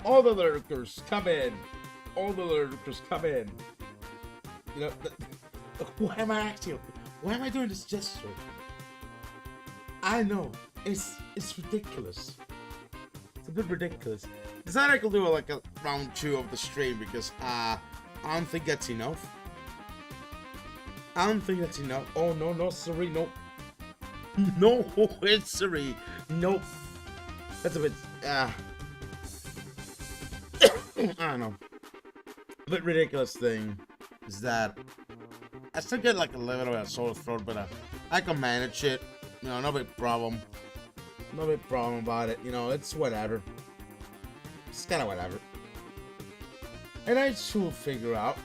All the lurkers come in. All the lurkers come in. You know, why am I actually? Why am I doing this gesture? I know it's ridiculous. It's a bit ridiculous. Decided I could do like a round 2 of the stream because I don't think that's enough. I don't think that's enough. Oh no, no, sorry, no, no, it's sorry, nope. That's a bit. I don't know. A bit ridiculous thing is that I still get like a little bit of sore throat, but I can manage it. You know, no big problem. No big problem about it. You know, it's whatever. It's kind of whatever. And I should figure out.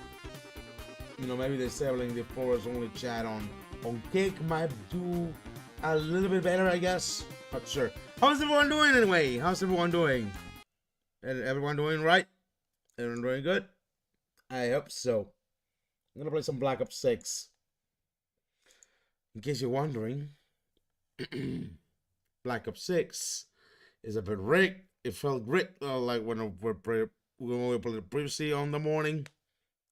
You know, maybe disabling the forest only chat on Cake might do a little bit better, I guess. Not sure. How's everyone doing anyway? How's everyone doing? Everyone doing right? Everyone doing good? I hope so. I'm gonna play some Black Ops 6. In case you're wondering, Black Ops 6 is a bit rigged. It felt great, like when we played it previously on the morning.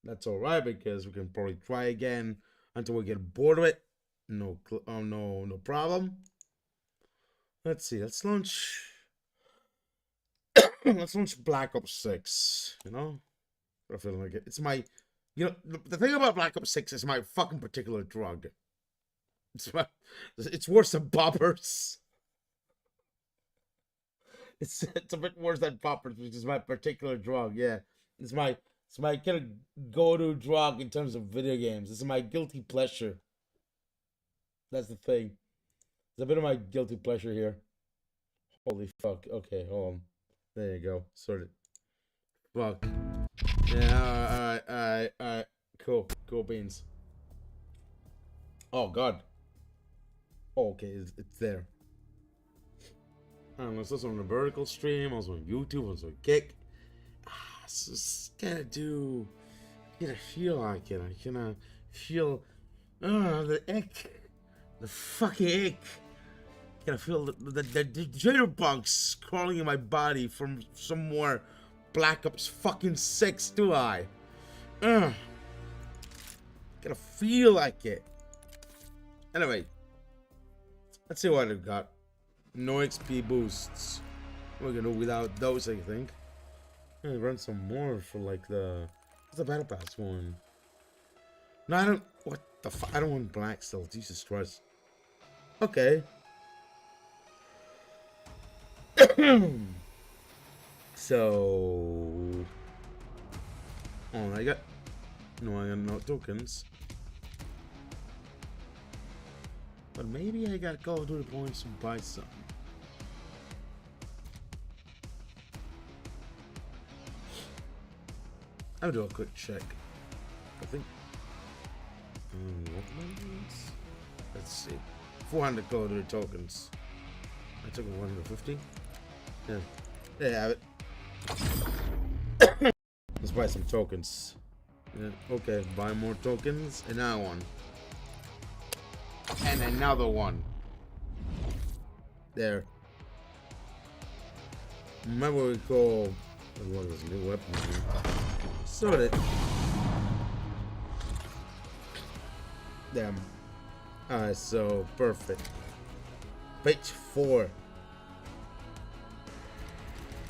That's alright because we can probably try again until we get bored of it. No problem. Let's see. Let's launch. Let's launch Black Ops 6. You know, I feel like it. It's my, you know, the thing about Black Ops 6 is my fucking particular drug. It's worse than poppers. It's a bit worse than poppers, which is my particular drug. Yeah, it's my kind of go-to drug in terms of video games. It's my guilty pleasure. That's the thing. It's a bit of my guilty pleasure here. Holy fuck. Okay, hold on. There you go. Sorted. Fuck. Yeah, alright. Cool beans. Oh, God. Oh, okay, it's there. I don't know, it's also on a vertical stream, also on YouTube, also on Kick. It's just gotta do. I gotta feel like it. I gotta feel. The ick. The fucking ick. I gotta feel the jitterbugs crawling in my body from some more Black Ops fucking 6, do I? Gotta feel like it. Anyway, let's see what I've got. No XP boosts. We're gonna do without those, I think. I'm gonna run some more for like the. What's the battle pass one? No, I don't. What the fuck? I don't want black still. Jesus Christ. Okay. So. Oh, I got. No, I got no tokens. But maybe I got Call of Duty points to buy some. I'll do a quick check. I think. Let's see. 400 Call of Duty tokens. I took 150. Yeah. There you have it. Let's buy some tokens. Yeah. Okay, buy more tokens. Another one. And another one. There. Remember we call. What was new weapon? Sorted. Damn. Alright, so perfect. Page 4.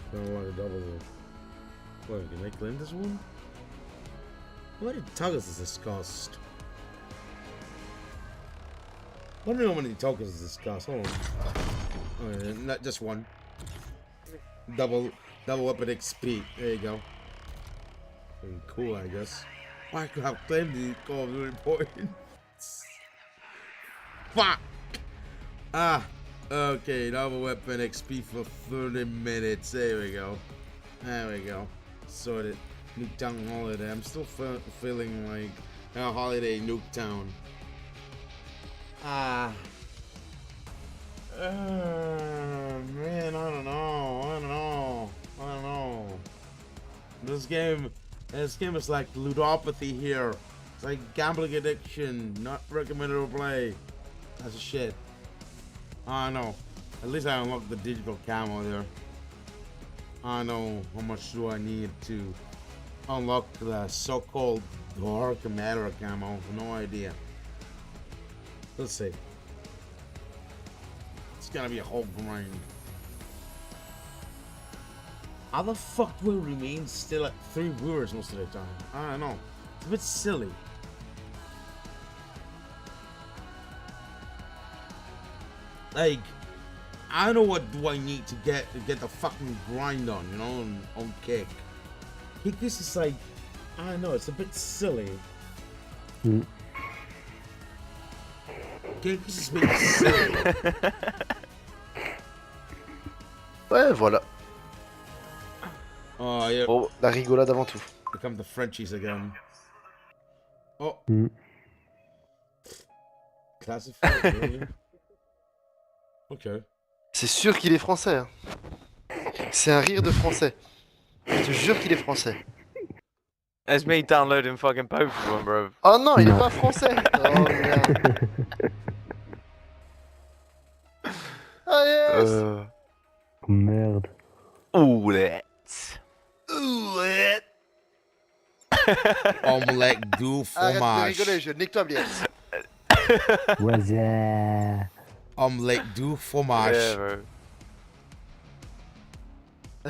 I don't want to double the. Wait, can I claim this one? What did tokens does this cost? I don't know how many tokens does this cost. Hold on. Okay, not just one. Double weapon XP. There you go. Cool, I guess. Why could I have claimed the Call of Duty points? Fuck! Ah! Okay, double weapon XP for 30 minutes. There we go. There we go. Sorted. Nuketown holiday. I'm still feeling like a holiday Nuketown. Man, I don't know. This game is like ludopathy here. It's like gambling addiction, not recommended to play. That's a shit. I don't know. At least I unlocked the digital camo there. I don't know how much do I need to unlock the so-called dark matter camo. No idea. Let's see. It's gonna be a whole grind. How the fuck do we remain still at 3 viewers most of the time? I don't know. It's a bit silly. Like, I don't know what do I need to get the fucking grind on, you know, on Kick. Kick this is like, I don't know, it's a bit silly. Kick this is a bit silly. Ouais, voilà. Oh, yeah. Oh, la rigolade avant tout. Here come the Frenchies again. Oh. Classified, really? Okay. C'est sûr qu'il est français. Hein. C'est un rire de français. Je te jure qu'il est français. It's me downloading fucking both of them, bro. Oh non, il est pas français. Oh merde. Ah yes. Merde. Omelette. Omelette. Omelette du fromage. Arrête de rigoler, je nique toi bien. Ouais. Omelette du fromage. Yeah, bro.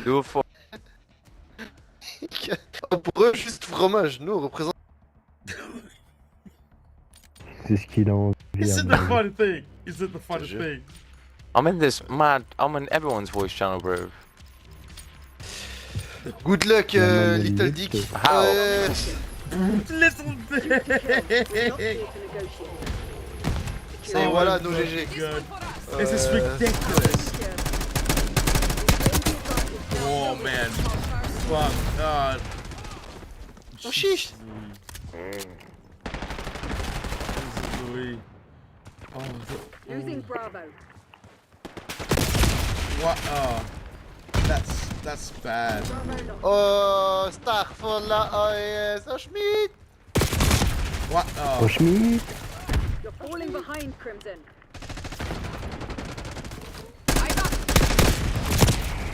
Do it for. Pour eux, juste fromage. Nous, on représente. C'est ce qu'il a envie. Isn't the funny thing? Isn't the funny thing? I'm in this mad. I'm in everyone's voice channel, bro. Good luck, Little Dick. How? Little Dick. Et voilà nos GG. This is ridiculous. Oh man. Fuck God. Oh chiche. Oh, Losing Bravo. what? Oh, that's bad. Bravo lost. Oh, Astaghfirullah, oh yes, oh Schmidt. What? Oh, Oh, Schmied. You're falling behind, Crimson.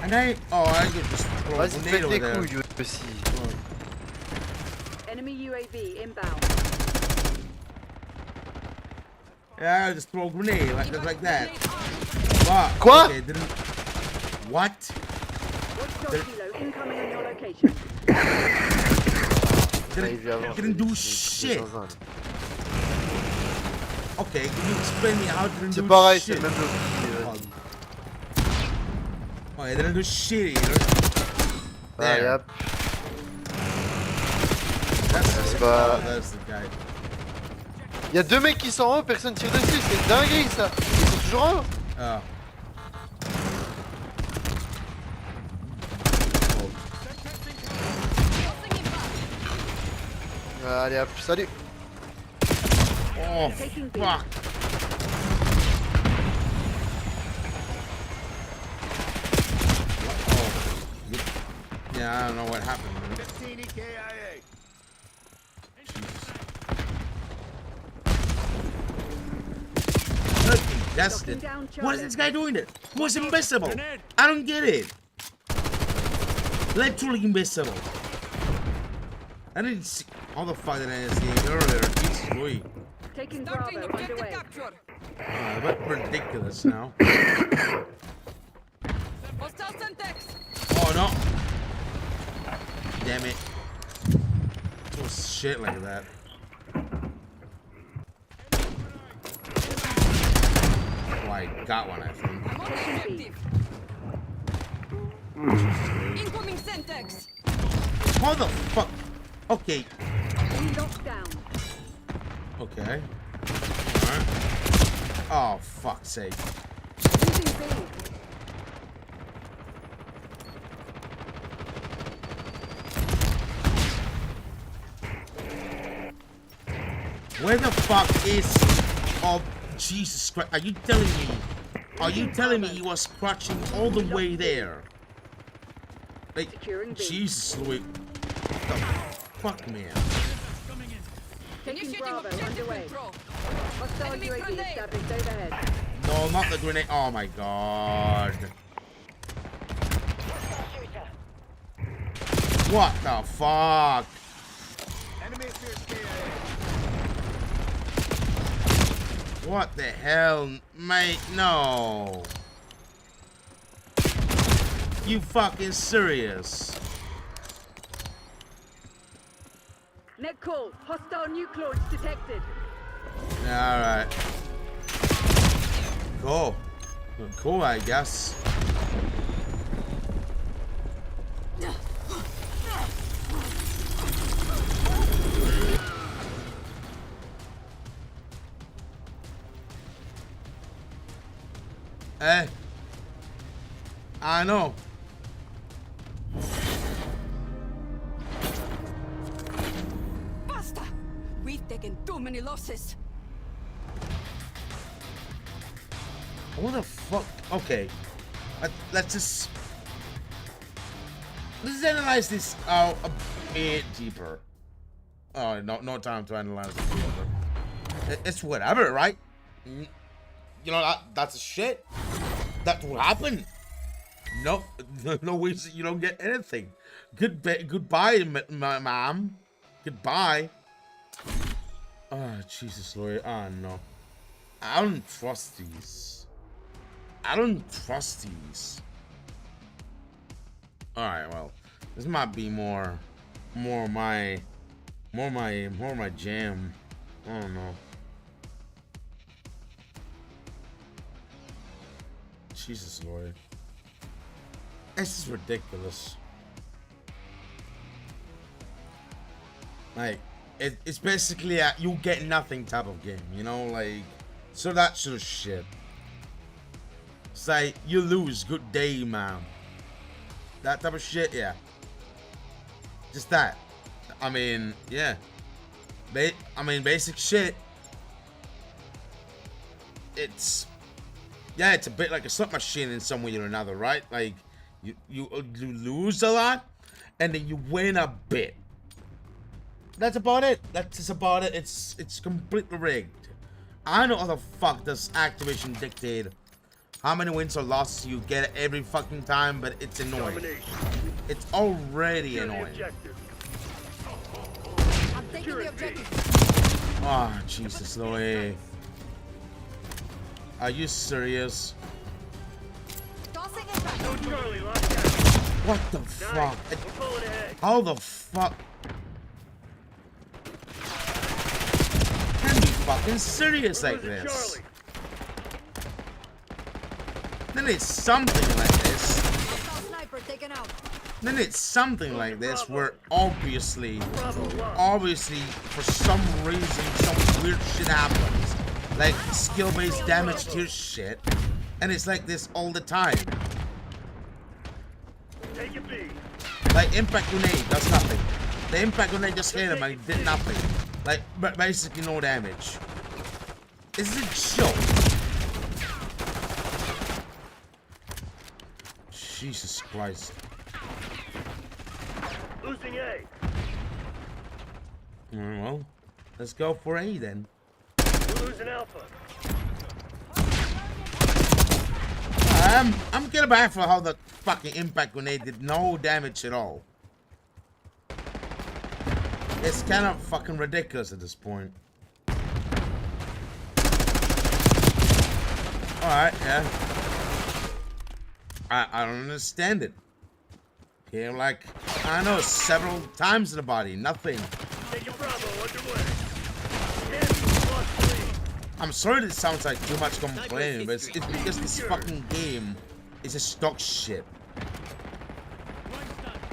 and I could just throw a Vas-y, grenade pète over les there. couilles lui aussi. Enemy UAV inbound. Yeah, I just throw a grenade like that. Fuck. Quoi? Okay, didn't. What? Watch your kilo incoming on your location. Didn't do shit. Okay, can you explain me how it didn't do C'est pareil, c'est shit? le même logique. Oh, it didn't do shit either. Allez There. hop. That's pas- that's the guy. Y'a deux mecs qui sont en haut, personne tire dessus, c'est une dinguerie ça. Ils sont toujours en haut. Oh. Allez hop, salut. Oh, Taking B. fuck. Oh. Yeah, I don't know what happened. Man. 15 EKIA. Contested. What is this guy doing there? He was invisible. I don't get it. Literally invisible. I didn't see. How the fuck did I see it earlier? Jesus Louis. Taking Bravo underway. What ridiculous now. Oh no. Damn it. Oh shit like that. Oh, I got one, I think. Taking B. Incoming Sentex! How the fuck? Okay. Enemy locked down. Okay. Alright. Oh, fuck's sake. Losing B. Where the fuck is... Oh, Jesus Christ. Are you telling me... Are you telling me he was crouching all the way there? Like, Securing B. Jesus, Louis. What the fuck, man? Taking Bravo underway. Hostile UAV established overhead. No, not the grenade. Oh my god. What the fuck? Enemy appears KIA. What the hell, mate? No. You fucking serious? Net call. Hostile nuke launch detected. Alright. Cool. Cool, I guess. Eh? I know. Basta! We've taken too many losses. What the fuck? Okay. Let's just analyze this out a bit deeper. Oh, no time to analyze it deeper. It's whatever, right? You know that's shit. That's what happened. No reason you don't get anything. Goodbye, ma'am. Goodbye. Oh, Jesus, Lord. Oh, no. I don't trust these. I don't trust these. Alright, well. This might be more my jam. I don't know. Jesus, Lord. This is ridiculous. Like, it's basically a you get nothing type of game, you know? Like, so that sort of shit. It's like, you lose, good day, man. That type of shit, yeah. Just that. I mean, yeah. Basic shit. it's yeah, it's a bit like a slot machine in some way or another, right? Like you lose a lot and then you win a bit. That's about it. That's just about it. It's completely rigged. I don't know how the fuck does Activision dictate how many wins or losses you get every fucking time, but it's annoying. It's already annoying. I'm taking the objective. Oh, Jesus, Louis. Are you serious? Tossing it back. No Charlie, locked down. What the fuck? We're pulling ahead. How the fuck? Can you be fucking serious like Losing this? Charlie. Then it's something like this. Hostile sniper taken out. Then it's something like this where obviously, Bravo locked. for some reason, some weird shit happens. Like skill-based damage to your shit. And it's like this all the time. Take it B. Like impact grenade does nothing. The impact grenade just hit him and he did nothing. Like basically no damage. Is it a joke? Jesus Christ. Losing A. Well, let's go for A then. We're losing Alpha. I'm getting back for how the fucking impact grenade did no damage at all. It's kind of fucking ridiculous at this point. Alright, yeah. I don't understand it. Came like, I know, several times in the body, nothing. Taking Bravo underway. Yes, lost lead. I'm sorry this sounds like too much complaining, but it's because this fucking game is a stock shit.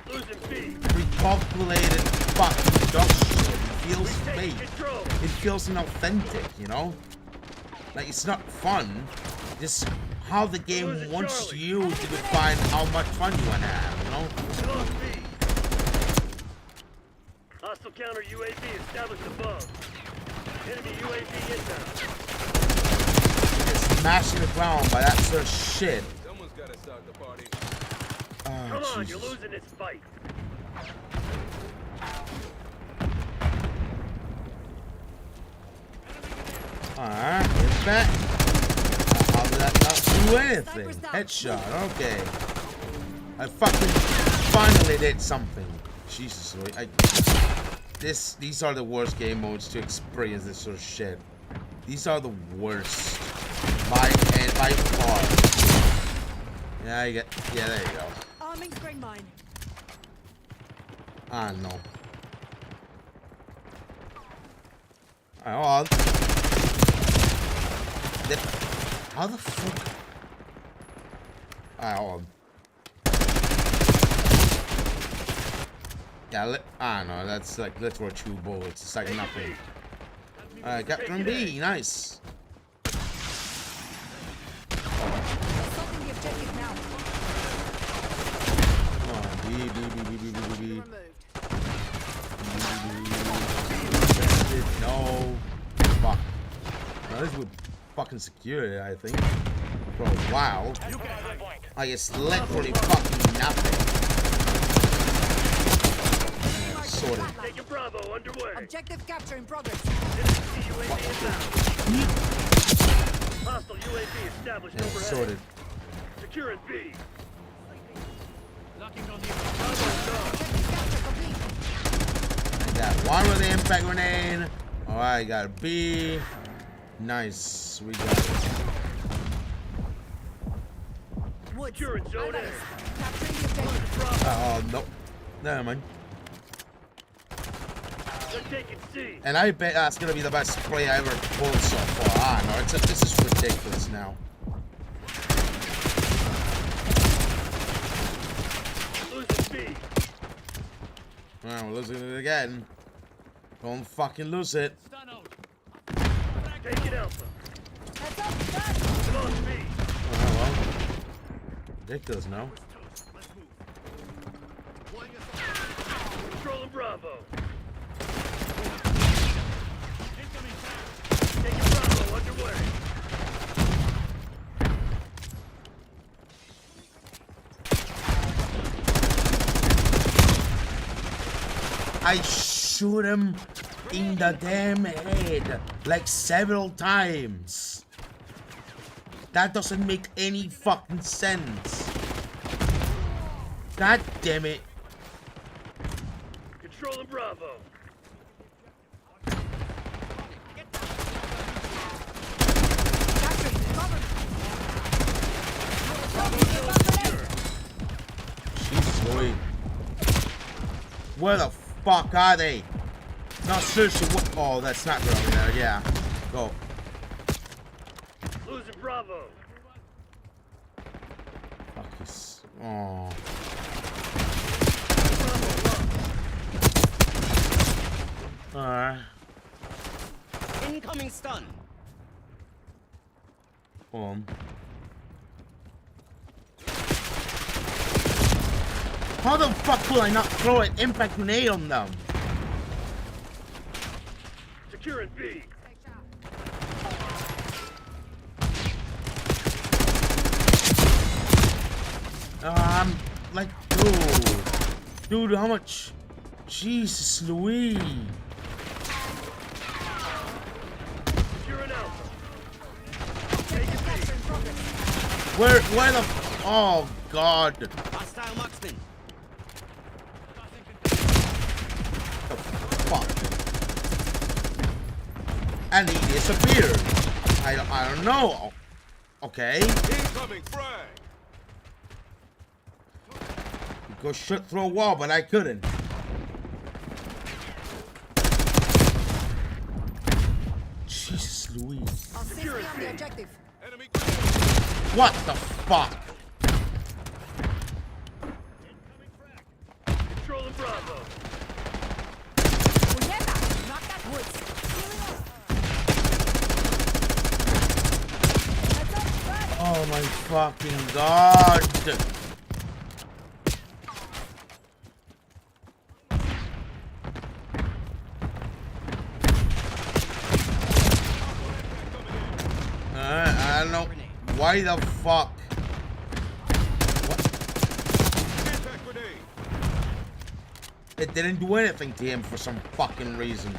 Losing B. Recalculated fucking dog shit. It feels Taking fake. control. It feels inauthentic, you know? Like, it's not fun. Just how the game wants you to define how much fun you want to have, you know? Lost B. Hostile counter UAV established above. Enemy UAV inbound. Just smashing the ground by that sort of shit. Someone's gotta start the party. Oh, Come on, Jesus. you're losing this fight. Alright, get back. How did that not do anything? Headshot, okay. I fucking finally did something. Jesus, these are the worst game modes to experience this sort of shit. These are the worst. By far. Yeah, there you go. Arming spring mine. Ah, no. Alright, hold on. How the fuck? Alright, hold on. Yeah, no, that's like literal 2 bullets. It's like nothing. Alright, Captain B, nice. Assaulting the objective now. Come on, B. Removed. No. Fuck. Now this would fucking secure it, I think. For a while. Like it's literally fucking nothing. Sorted. Taking Bravo underway. Objective capture in progress. UAV inbound. Hostile UAV established Yeah, overhead. sorted. Securing B. Objective capture complete. I got one with the impact grenade. Alright, got a B. Nice. We got it. Woods. Securing zone A. Allies. Capturing the objective. Oh, nope. Never mind. They're taking C. And I bet that's gonna be the best play I ever pulled so far. Ah, no, this is ridiculous now. Losing B. Alright, we're losing it again. Don't fucking lose it. Taking Alpha. Heads up, done. Lost B. Oh, well. Ridiculous, no? Controlling Bravo. Taking Bravo underway. I shoot him in the damn head like several times. That doesn't make any fucking sense. God damn it. Controlling Bravo. Capturing. Cover. Jeez, boy. Where the fuck are they? No, seriously, what? Oh, that's not really there. Yeah. Go. Losing Bravo. Fuck this. Oh. Alright. Incoming stun. Hold on. How the fuck could I not throw an impact grenade on them? Securing B. Like, dude, how much? Jesus Louise. Securing Alpha. Where the? Oh God. Hostile marksman. Fuck. And he disappeared. I don't know. Okay. Incoming frag. Go shoot through a wall, but I couldn't. Jesus Louise. I'll safely on the objective. Enemy. What the fuck? Controlling Bravo. Puñeta! Knock that woods. Healing up. Heads up, bud. Oh my fucking God. I don't know why the fuck. What? It didn't do anything to him for some fucking reason.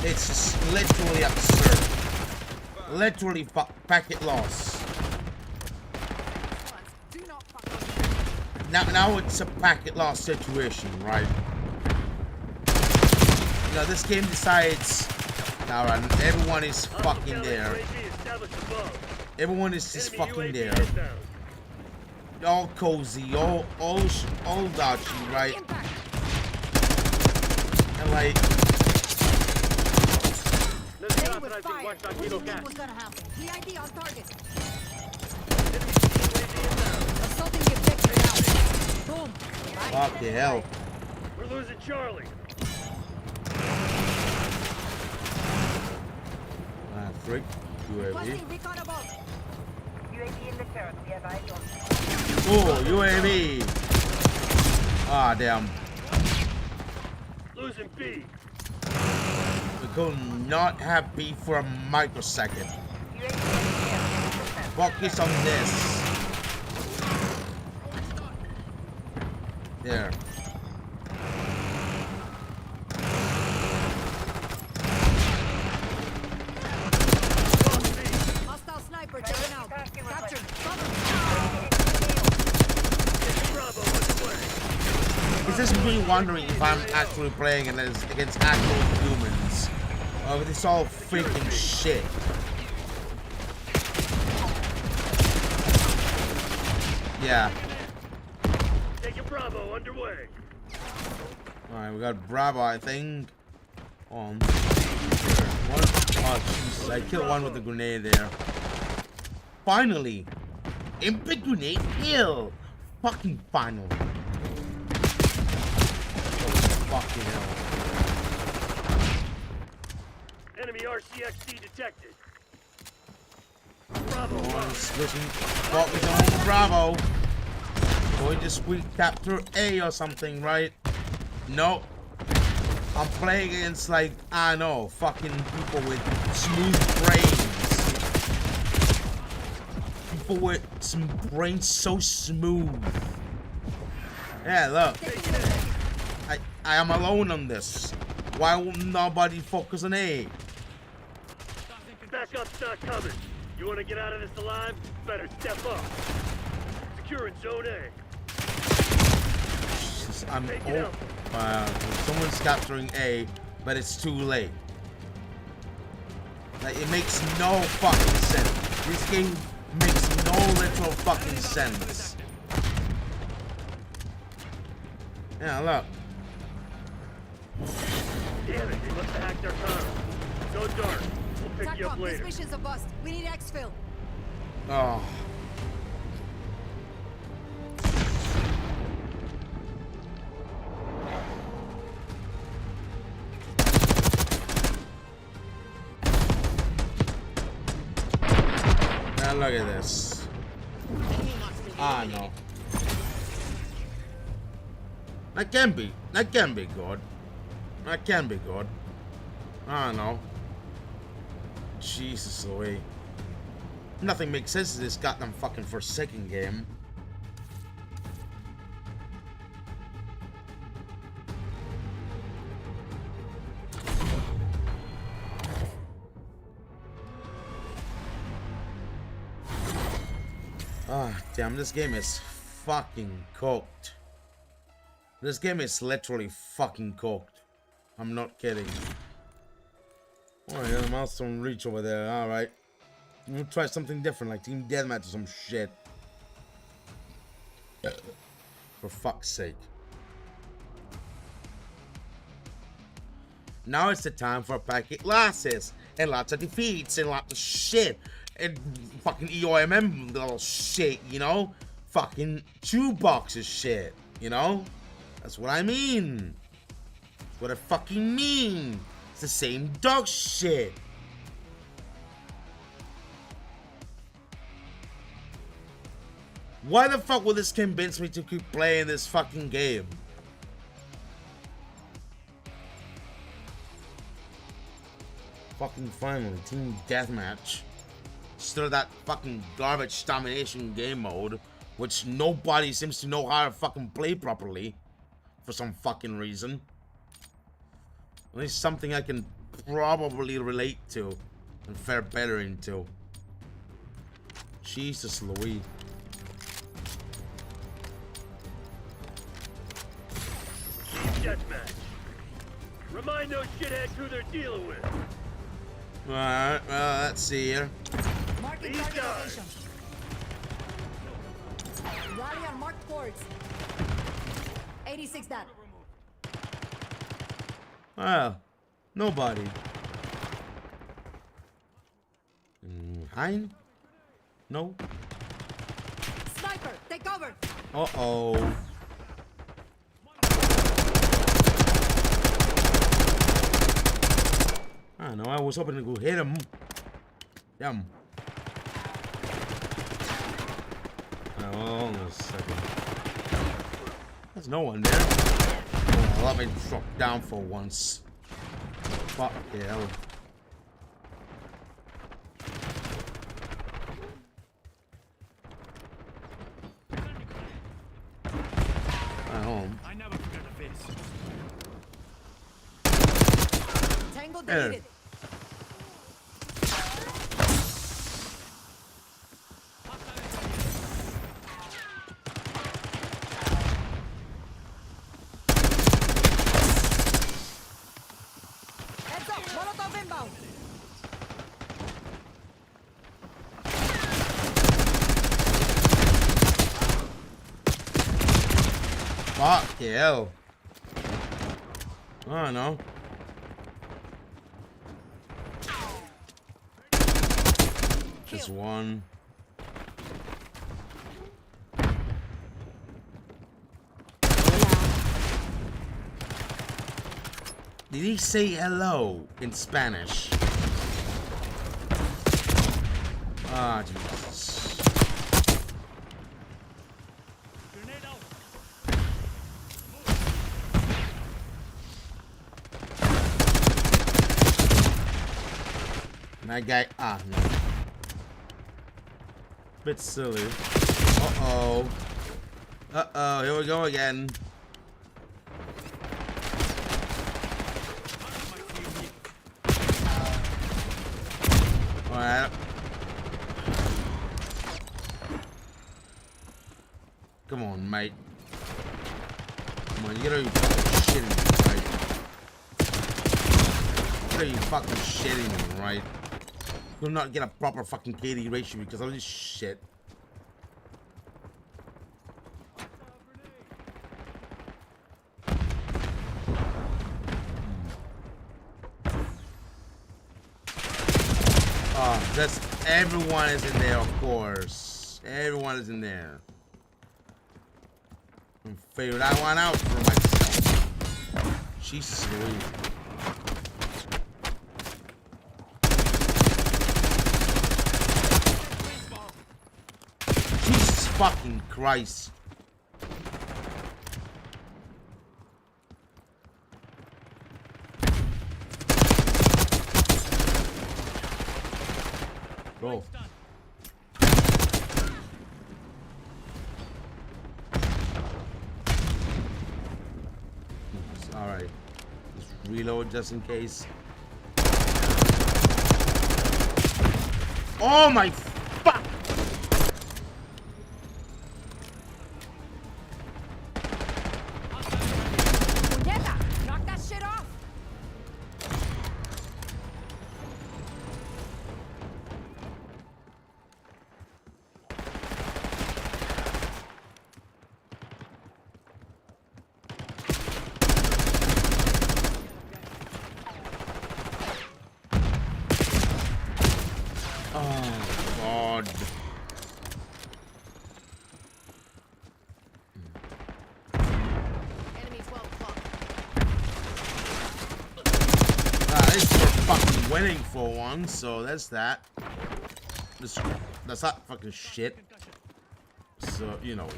It's just literally absurd. Literally packet loss. Do not fuck up. Now it's a packet loss situation, right? You know, this game decides. Now, everyone is fucking there. Everyone is just fucking there. All cozy, all dodgy, right? And like, Stay with fire. What do you think was gonna happen? PID on target. Assaulting the objective now. Boom. fuck the hell. We're losing Charlie. Freak. UAV. Requesting recon above. UAV in the turret. We have eyes on. Oh, UAV. Ah, damn. Losing B. We could not have B for a microsecond. Focus on this. There. Hostile sniper checking out. Captured. Cover. Bravo underway. It's just me wondering if I'm actually playing against actual humans. Or if it's all freaking shit. Yeah. Taking Bravo underway. Alright, we got Bravo, I think. On. One. Oh, jeez. I killed one with a grenade there. Finally! Impact grenade kill! Fucking finally. Oh, fucking hell. Enemy RCXD detected. Bravo Oh, lost. listen. Focus on Bravo. Going to squeak capture A or something, right? No. I'm playing against, like, I know, fucking people with smooth brains. People with some brains so smooth. Yeah, look. I am alone on this. Why won't nobody focus on A? Backup's not coming. You want to get out of this alive? Better step up. Securing Zone A. I'm someone's capturing A, but it's too late. Like, it makes no fucking sense. This game makes no literal fucking sense. Yeah, look. Damn it, they must have hacked our comms. Go dark. We'll pick you up TACOM, this later. mission's a bust. We need exfil. Oh. Now look at this. Ah, no. That can be good. That can be good. I don't know. Jesus Louis. Nothing makes sense to this goddamn fucking Forsaken game. Ah, damn, this game is fucking cooked. This game is literally fucking cooked. I'm not kidding. Oh, yeah, the milestone reach over there. Alright. We'll try something different, like Team Deathmatch or some shit. For fuck's sake. Now it's the time for packet losses. And lots of defeats and lots of shit. And fucking EOMM little shit, you know? Fucking chew boxes shit, you know? That's what I mean. That's what I fucking mean. It's the same dog shit. Why the fuck will this convince me to keep playing this fucking game? Fucking finally, Team Deathmatch. Instead of that fucking garbage domination game mode, which nobody seems to know how to fucking play properly. For some fucking reason. At least something I can probably relate to and fare better into. Jesus Louis. Deathmatch. Remind those shitheads who they're dealing with. Alright, well, let's see here. Marking These target guys. location. Rally on marked boards. 86 down. Well, nobody. Hein? No? Sniper, take cover. Uh-oh. I don't know, I was hoping to go hit him. Yum. Oh, hold on a second. There's no one there. Oh, let me drop down for once. Fuck hell. At home. I never forget the face. Tango There. deleted. Heads up, Molotov inbound. Fuck hell. I don't know. Just one. Did he say hello in Spanish? Ah, Jesus. Grenade out. That guy, no. Bit silly. Uh-oh. Uh-oh, here we go again. Alright. Come on, mate. Come on, you gotta be fucking shitting me, right? You gotta be fucking shitting me, right? You'll not get a proper fucking KD ratio because of this shit. Oh, that's everyone is in there, of course. Everyone is in there. And figured that one out for myself. Jesus Louise. Jesus fucking Christ. Go. Alright. Just reload just in case. Oh my fuck! Puñeta! Knock that shit off! Oh God. Enemy 12 o'clock. At least we're fucking winning for one, so that's that. That's not fucking shit. So, you know,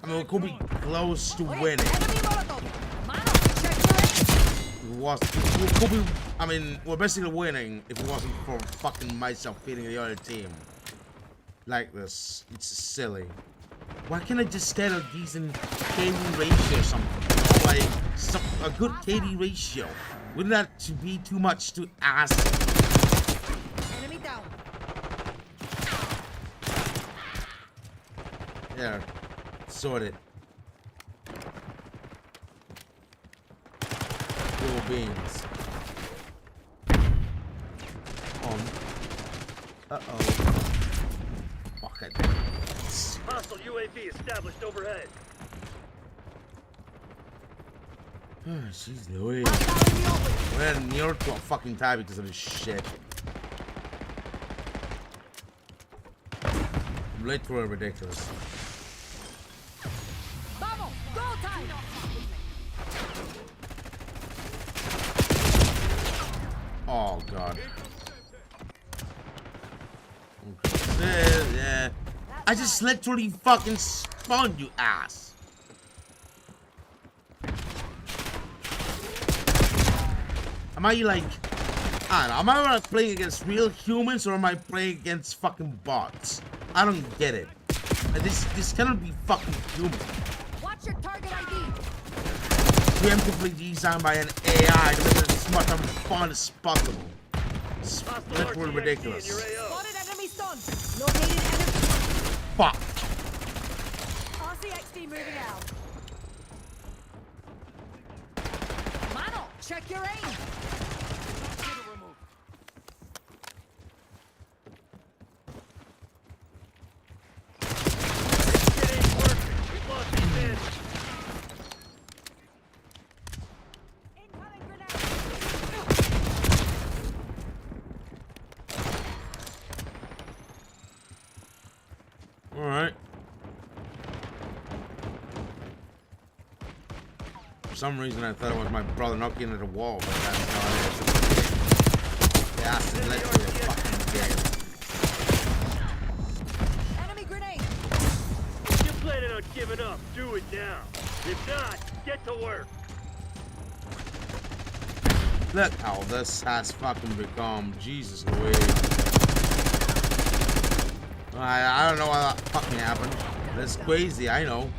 I mean, we could be close to winning. Enemy Molotov! Mano, check your aim! We could be, I mean, we're basically winning if it wasn't for fucking myself beating the other team. Like this. It's silly. Why can't I just get a decent KD ratio or something? Like, a good KD ratio. Wouldn't that to be too much to ask? Enemy down. There. Sorted. Cool beans. Uh-oh. Fuck it. Hostile UAV established overhead. She's Louis. Hostile in the open. We're in New York to a fucking tie because of this shit. Literally ridiculous. Vamos! Go time! Oh God. Okay. Yeah. I just literally fucking spawned, you ass. Am I like, I don't know, am I like playing against real humans or am I playing against fucking bots? I don't get it. This cannot be fucking human. Watch your target ID! Preemptively designed by an AI to make it as much fun as possible. It's Hostile literally RTXD ridiculous. in your AO. Spotted enemy stun! Located enemy... Fuck. RCXD moving out. Mano, check your aim! Shit ain't working. We've lost the advantage. Incoming grenade! All right. For some reason, I thought it was my brother knocking at the wall, but that's not it. The ass is literally a fucking dead. Enemy grenade! If you're planning on giving up, do it now. If not, get to work. Look how this has fucking become. Jesus Louise. I don't know what that fucking happened. That's crazy, I know.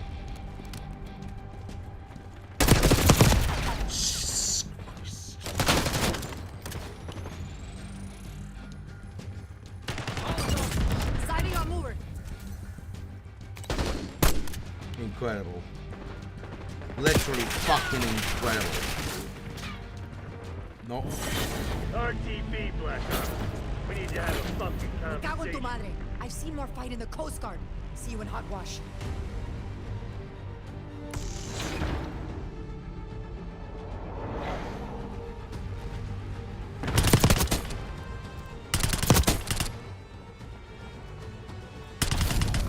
incredible. Literally fucking incredible. No. RTB, Black Ops. We need to have a fucking Me cago en tu conversation. madre. I've seen more fight in the Coast Guard. See you in Hogwash.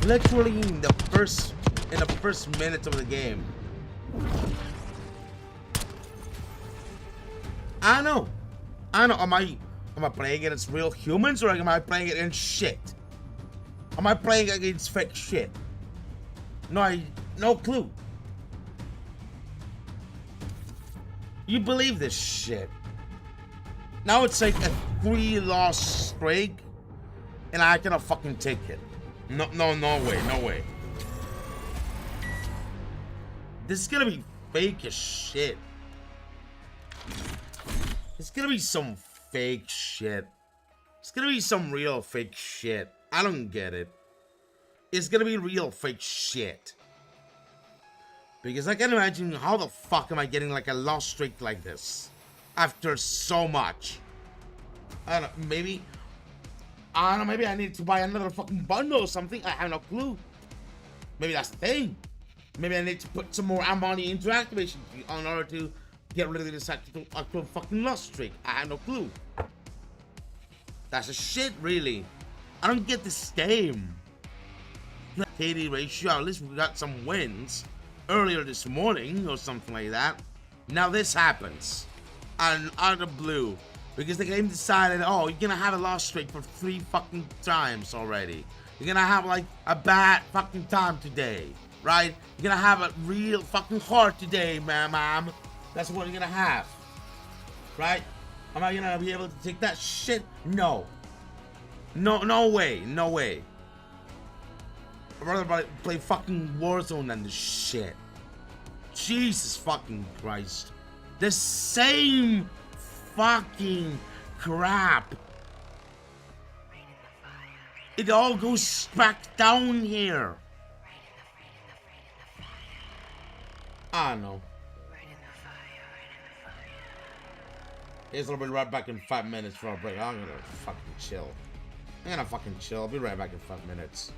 Literally in the first minute of the game. I know. Am I playing against real humans or am I playing against shit? Am I playing against fake shit? No clue. You believe this shit? Now it's like a 3-loss streak, and I cannot fucking take it. No way. This is gonna be fake as shit. It's gonna be some fake shit. It's gonna be some real fake shit. I don't get it. It's gonna be real fake shit. Because I can imagine how the fuck am I getting like a loss streak like this after so much. I don't know, maybe I need to buy another fucking bundle or something. I have no clue. Maybe that's the thing. Maybe I need to put some more money into activation in order to get rid of this actual fucking loss streak. I have no clue. That's a shit, really. I don't get this game. KD ratio, at least we got some wins earlier this morning or something like that. Now this happens. And out of blue. Because the game decided, oh, you're gonna have a loss streak for 3 fucking times already. You're gonna have like a bad fucking time today, right? You're gonna have a real fucking hard today, ma'am. That's what you're gonna have, right? Am I gonna be able to take that shit? No. No way. I'd rather play fucking Warzone than this shit. Jesus fucking Christ. The same fucking crap. It all goes back down here. I don't know. Guess I'll be right back in 5 minutes for a break. I'm gonna fucking chill. I'll be right back in 5 minutes.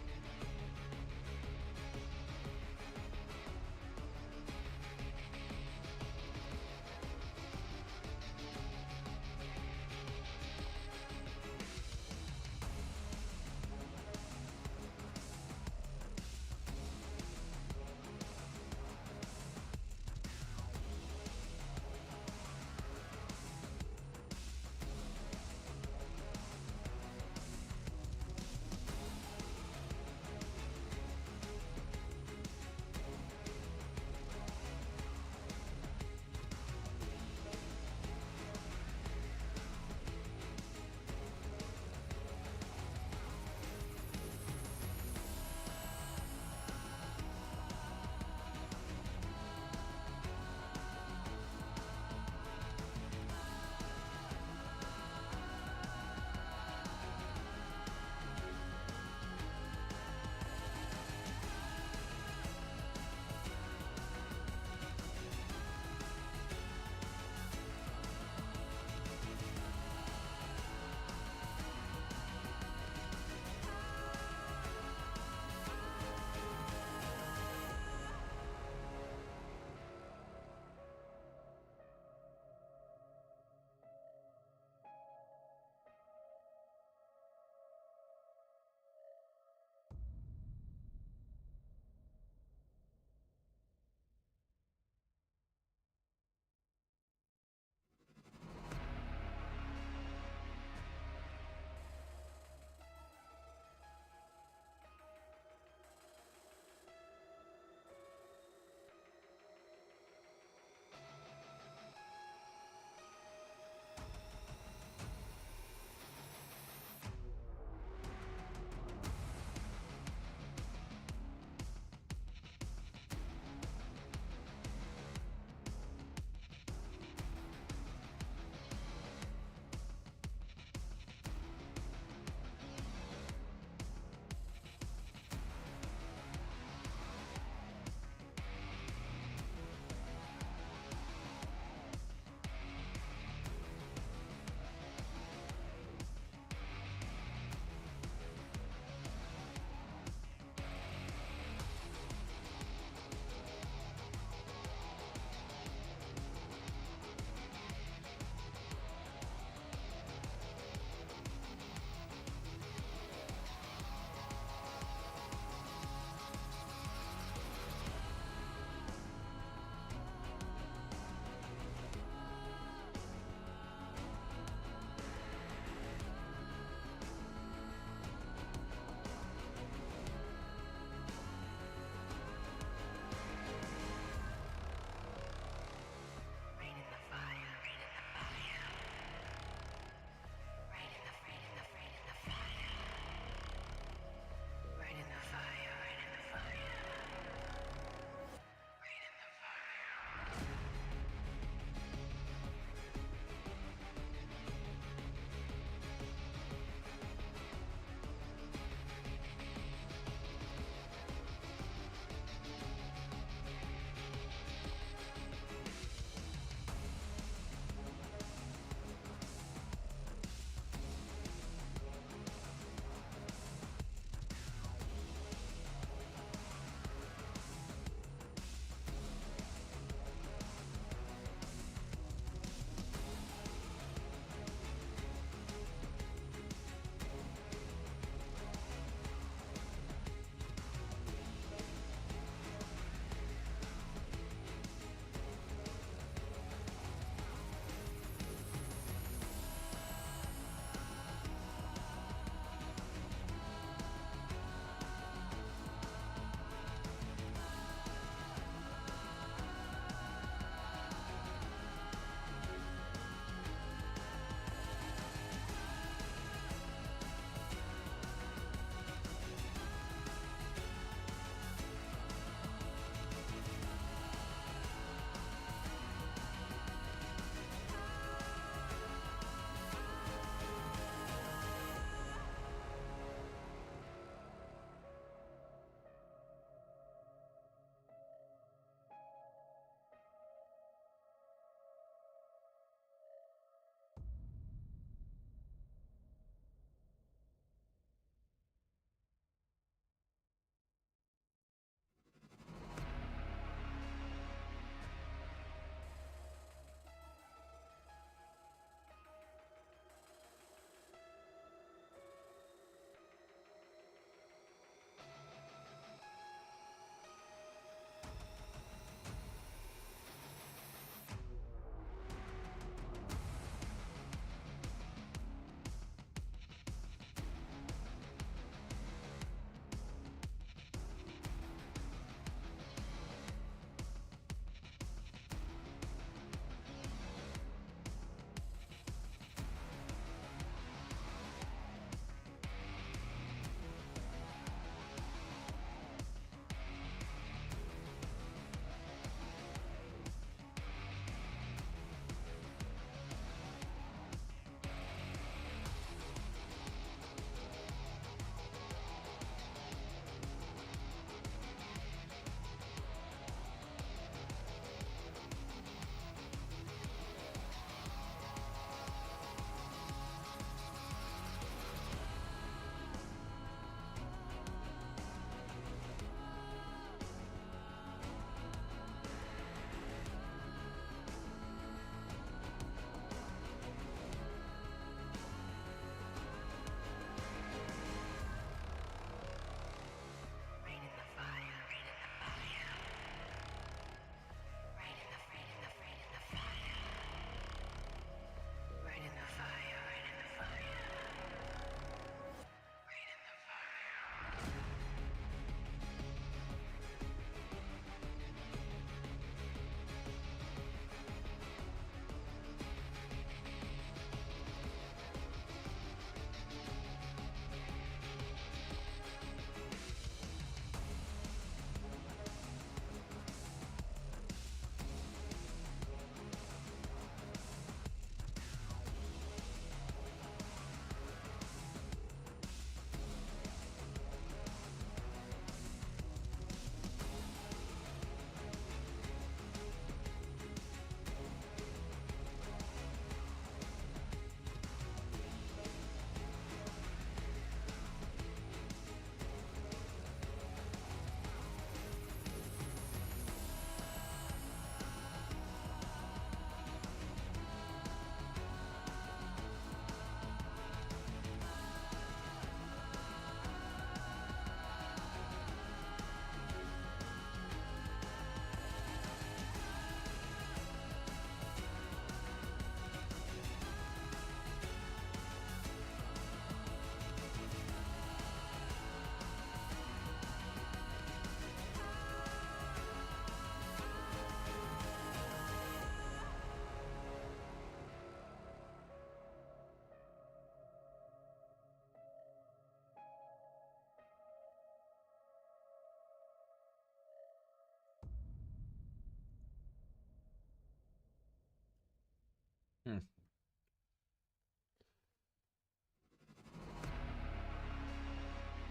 Hmm.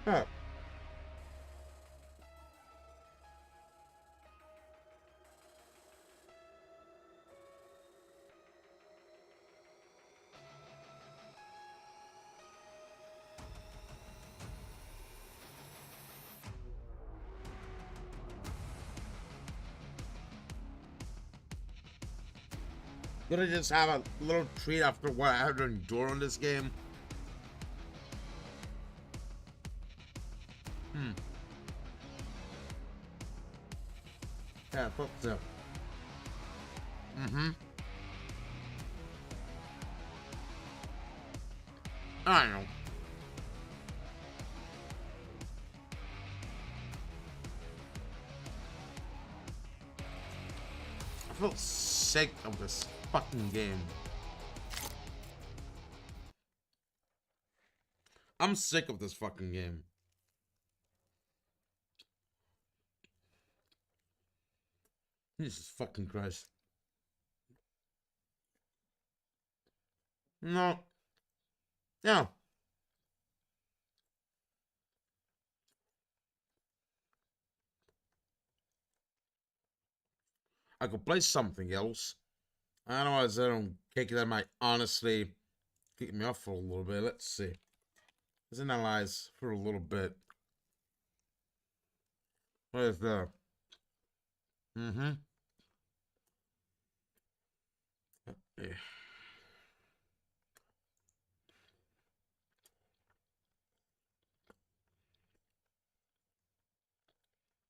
Huh. Gonna just have a little treat after what I had to endure in this game. Yeah, I thought so. I know. I feel sick of this fucking game. I'm sick of this fucking game. Jesus fucking Christ. No. Yeah. I could play something else. Otherwise, I don't take that might honestly kick me off for a little bit. Let's see. Let's analyze for a little bit. What is that? Mm-hmm. Yeah.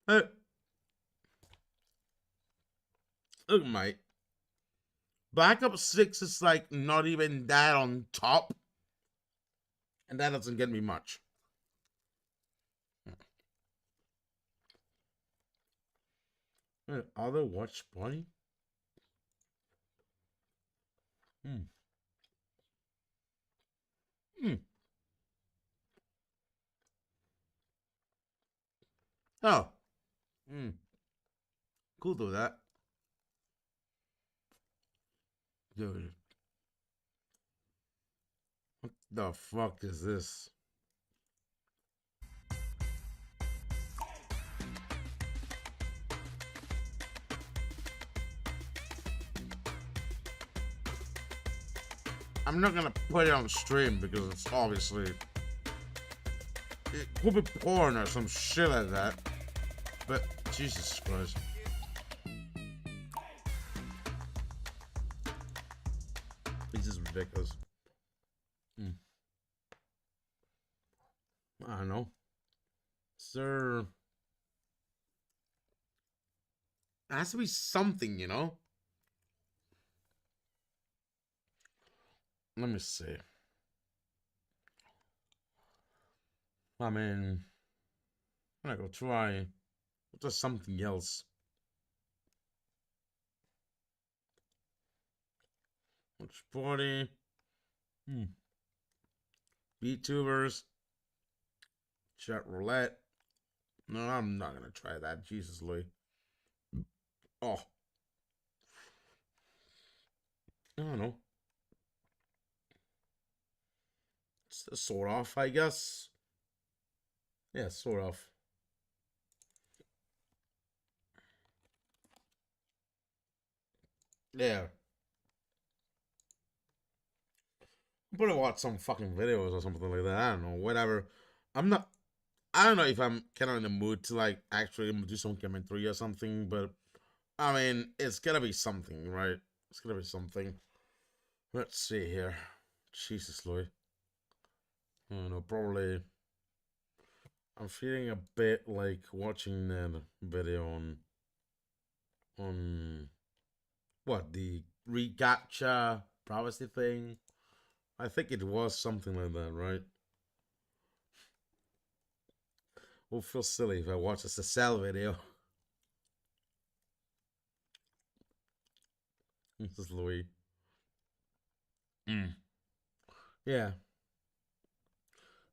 Hey, look, mate. Black Ops 6 is like not even that on top. And that doesn't get me much. Wait, other watch party? Hmm. Hmm. Oh. Hmm. Cool do that. Dude. What the fuck is this? I'm not gonna put it on stream because it's obviously it could be porn or some shit like that. But Jesus Christ. This is ridiculous. Hmm. I don't know. Sir. It has to be something, you know? Let me see. I mean, I'm gonna go try. What's something else? Watch party. Hmm. VTubers. Chat roulette. No, I'm not gonna try that. Jesus, Louis. Oh. I don't know. It's sort of, I guess. Yeah, sort of. Yeah. I'm gonna watch some fucking videos or something like that. I don't know. Whatever. I'm not. I don't know if I'm kind of in the mood to like actually do some commentary or something, but I mean, it's gonna be something, right? It's gonna be something. Let's see here. Jesus, Louis. I don't know. Probably. I'm feeling a bit like watching that video on what the regacha privacy thing. I think it was something like that, right? Will feel silly if I watch a Cell video. This is Louis. Yeah.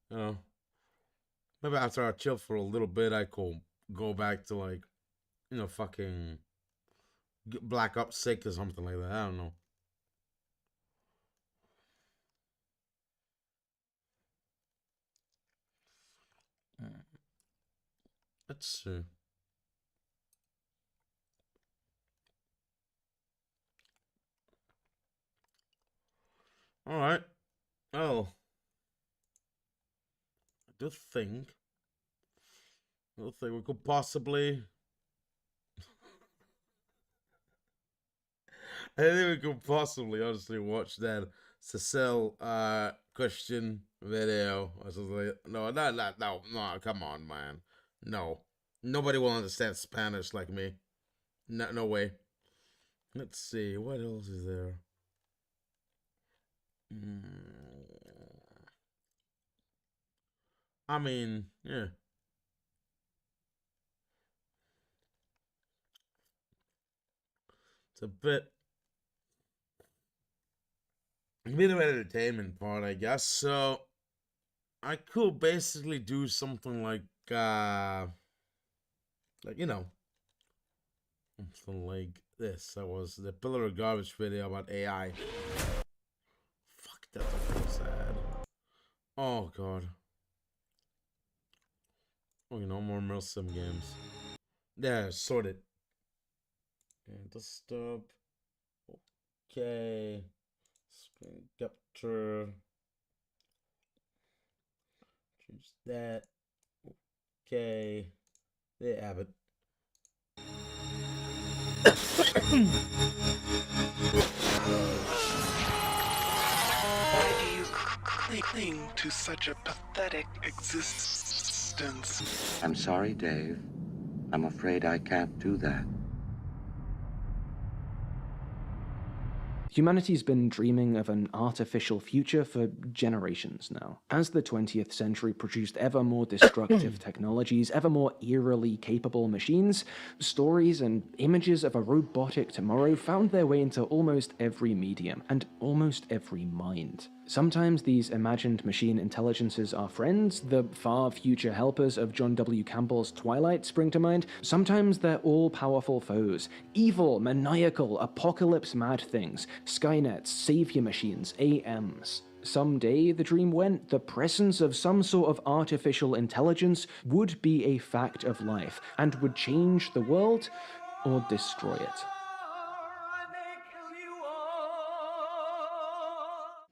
You know, maybe after I chill for a little bit, I could go back to like, fucking Black Ops 6 or something like that. I don't know. Let's see. All right. Oh, I do think we could possibly. I think we could possibly honestly watch that Cecile question video or something. No, no, come on, man. No. Nobody will understand Spanish like me. No, no way. Let's see, what else is there? I mean, yeah. It's a bit of entertainment part, I guess. So I could basically do something like you know, something like this. That was the Pillar of Garbage video about AI. Fuck, that's so sad. Oh god. Oh, you know, more Milsim games. There, sorted. And just stop. Okay. Screen capture. Choose that. Okay. There you have it. Why do you cling to such a pathetic existence? I'm sorry, Dave. I'm afraid I can't do that. Humanity's been dreaming of an artificial future for generations now. As the 20th century produced ever more destructive technologies, ever more eerily capable machines, stories and images of a robotic tomorrow found their way into almost every medium and almost every mind. Sometimes these imagined machine intelligences are friends, the far future helpers of John W. Campbell's Twilight spring to mind. Sometimes they're all-powerful foes, evil, maniacal, apocalypse-mad things, Skynets, savior machines, AMs. Someday, the dream went, the presence of some sort of artificial intelligence would be a fact of life, and would change the world or destroy it.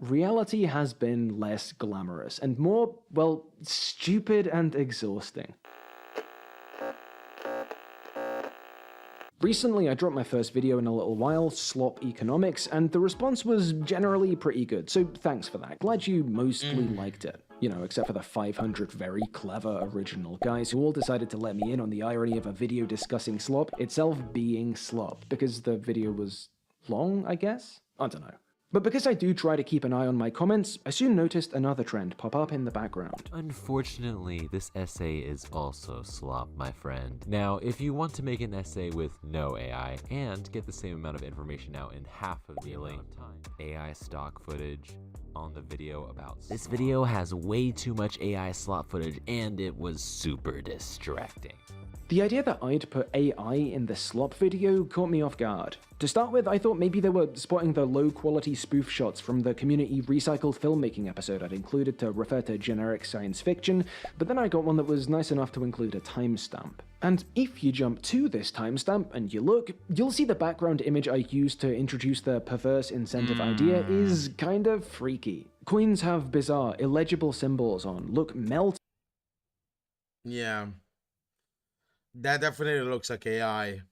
Reality has been less glamorous and more, well, stupid and exhausting. Recently, I dropped my first video in a little while, Slop Economics, and the response was generally pretty good, so thanks for that. Glad you mostly liked it. You know, except for the 500 very clever original guys who all decided to let me in on the irony of a video discussing slop itself being slop, because the video was long, I guess? I don't know. But because I do try to keep an eye on my comments, I soon noticed another trend pop up in the background. Unfortunately, this essay is also slop, my friend. Now, if you want to make an essay with no AI and get the same amount of information out in half of the amount of time, AI stock footage on the video about slop. This video has way too much AI slop footage and it was super distracting. The idea that I'd put AI in the slop video caught me off guard. To start with, I thought maybe they were spotting the low-quality spoof shots from the community recycled filmmaking episode I'd included to refer to generic science fiction, but then I got one that was nice enough to include a timestamp. And if you jump to this timestamp and you look, you'll see the background image I used to introduce the perverse incentive idea is kind of freaky. Coins have bizarre, illegible symbols on, look melt. Yeah. That definitely looks like AI.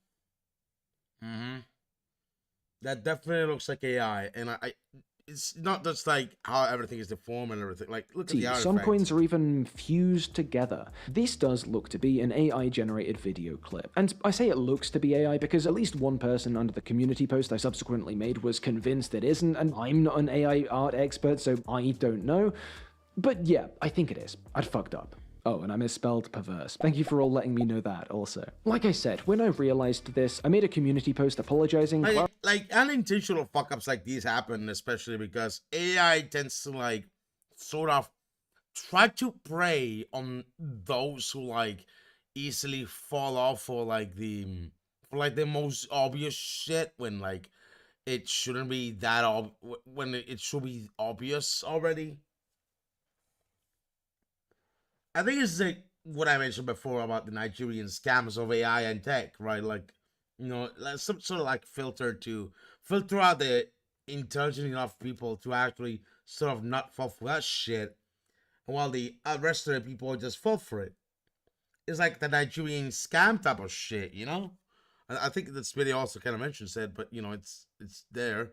That definitely looks like AI, and I it's not just like how everything is deformed and everything. Like, look at the artifacts. Some coins are even fused together. This does look to be an AI-generated video clip. And I say it looks to be AI because at least one person under the community post I subsequently made was convinced it isn't, and I'm not an AI art expert, so I don't know. But yeah, I think it is. I'd fucked up. Oh, and I misspelled perverse. Thank you for all letting me know that, also. Like I said, when I realized this, I made a community post apologizing. Like unintentional fuck-ups like these happen, especially because AI tends to, like, sort of try to prey on those who, like, easily fall off for, like, the most obvious shit when, like, it shouldn't be that when it should be obvious already. I think it's like what I mentioned before about the Nigerian scams of AI and tech, right? Like, like some sort of like filter out the intelligent enough people to actually sort of not fall for that shit, while the rest of the people just fall for it. It's like the Nigerian scam type of shit, I think this video also kind of mentions it, but it's there.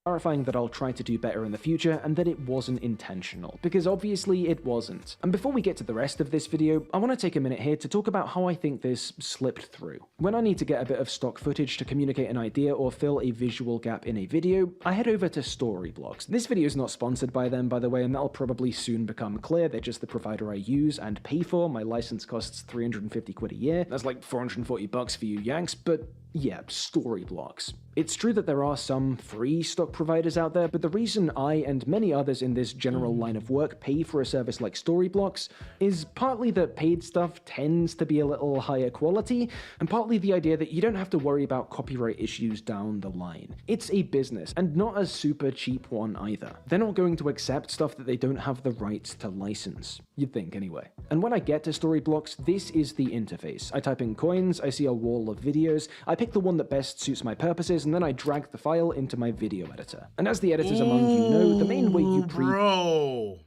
Clarifying that I'll try to do better in the future and that it wasn't intentional, because obviously it wasn't. And before we get to the rest of this video, I want to take a minute here to talk about how I think this slipped through. When I need to get a bit of stock footage to communicate an idea or fill a visual gap in a video, I head over to Storyblocks. This video is not sponsored by them, by the way, and that'll probably soon become clear. They're just the provider I use and pay for. My license costs 350 quid a year. That's like 440 bucks for you Yanks, but yeah, Storyblocks. It's true that there are some free stock providers out there, but the reason I and many others in this general line of work pay for a service like Storyblocks is partly that paid stuff tends to be a little higher quality, and partly the idea that you don't have to worry about copyright issues down the line. It's a business, and not a super cheap one either. They're not going to accept stuff that they don't have the rights to license. You'd think anyway. And when I get to Storyblocks, this is the interface. I type in coins, I see a wall of videos, I pick the one that best suits my purposes, and then I drag the file into my video editor. And as the editors among you know, the main way you Bro.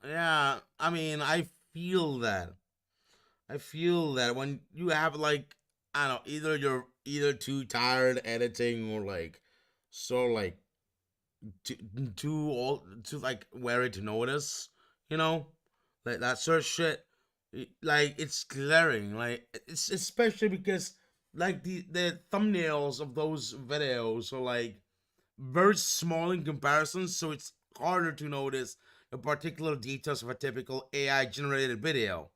Yeah, I mean, I feel that. When you have like, I don't know, either you're too tired editing or like too old to like wary to notice, like that sort of shit. Like it's glaring, like it's especially because like the thumbnails of those videos are like very small in comparison, so it's harder to notice the particular details of a typical AI generated video.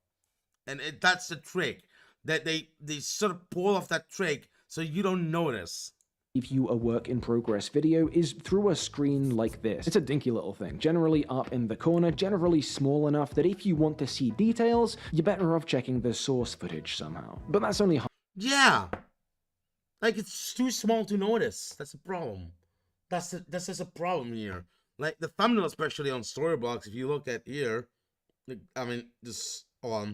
And that's the trick, that they sort of pull off that trick so you don't notice. View a work in progress video is through a screen like this. It's a dinky little thing, generally up in the corner, generally small enough that if you want to see details, you're better off checking the source footage somehow. But that's only yeah, like it's too small to notice. That's a problem. That's just a problem here. Like the thumbnail, especially on Storyblocks, if you look at here, like, I mean, just let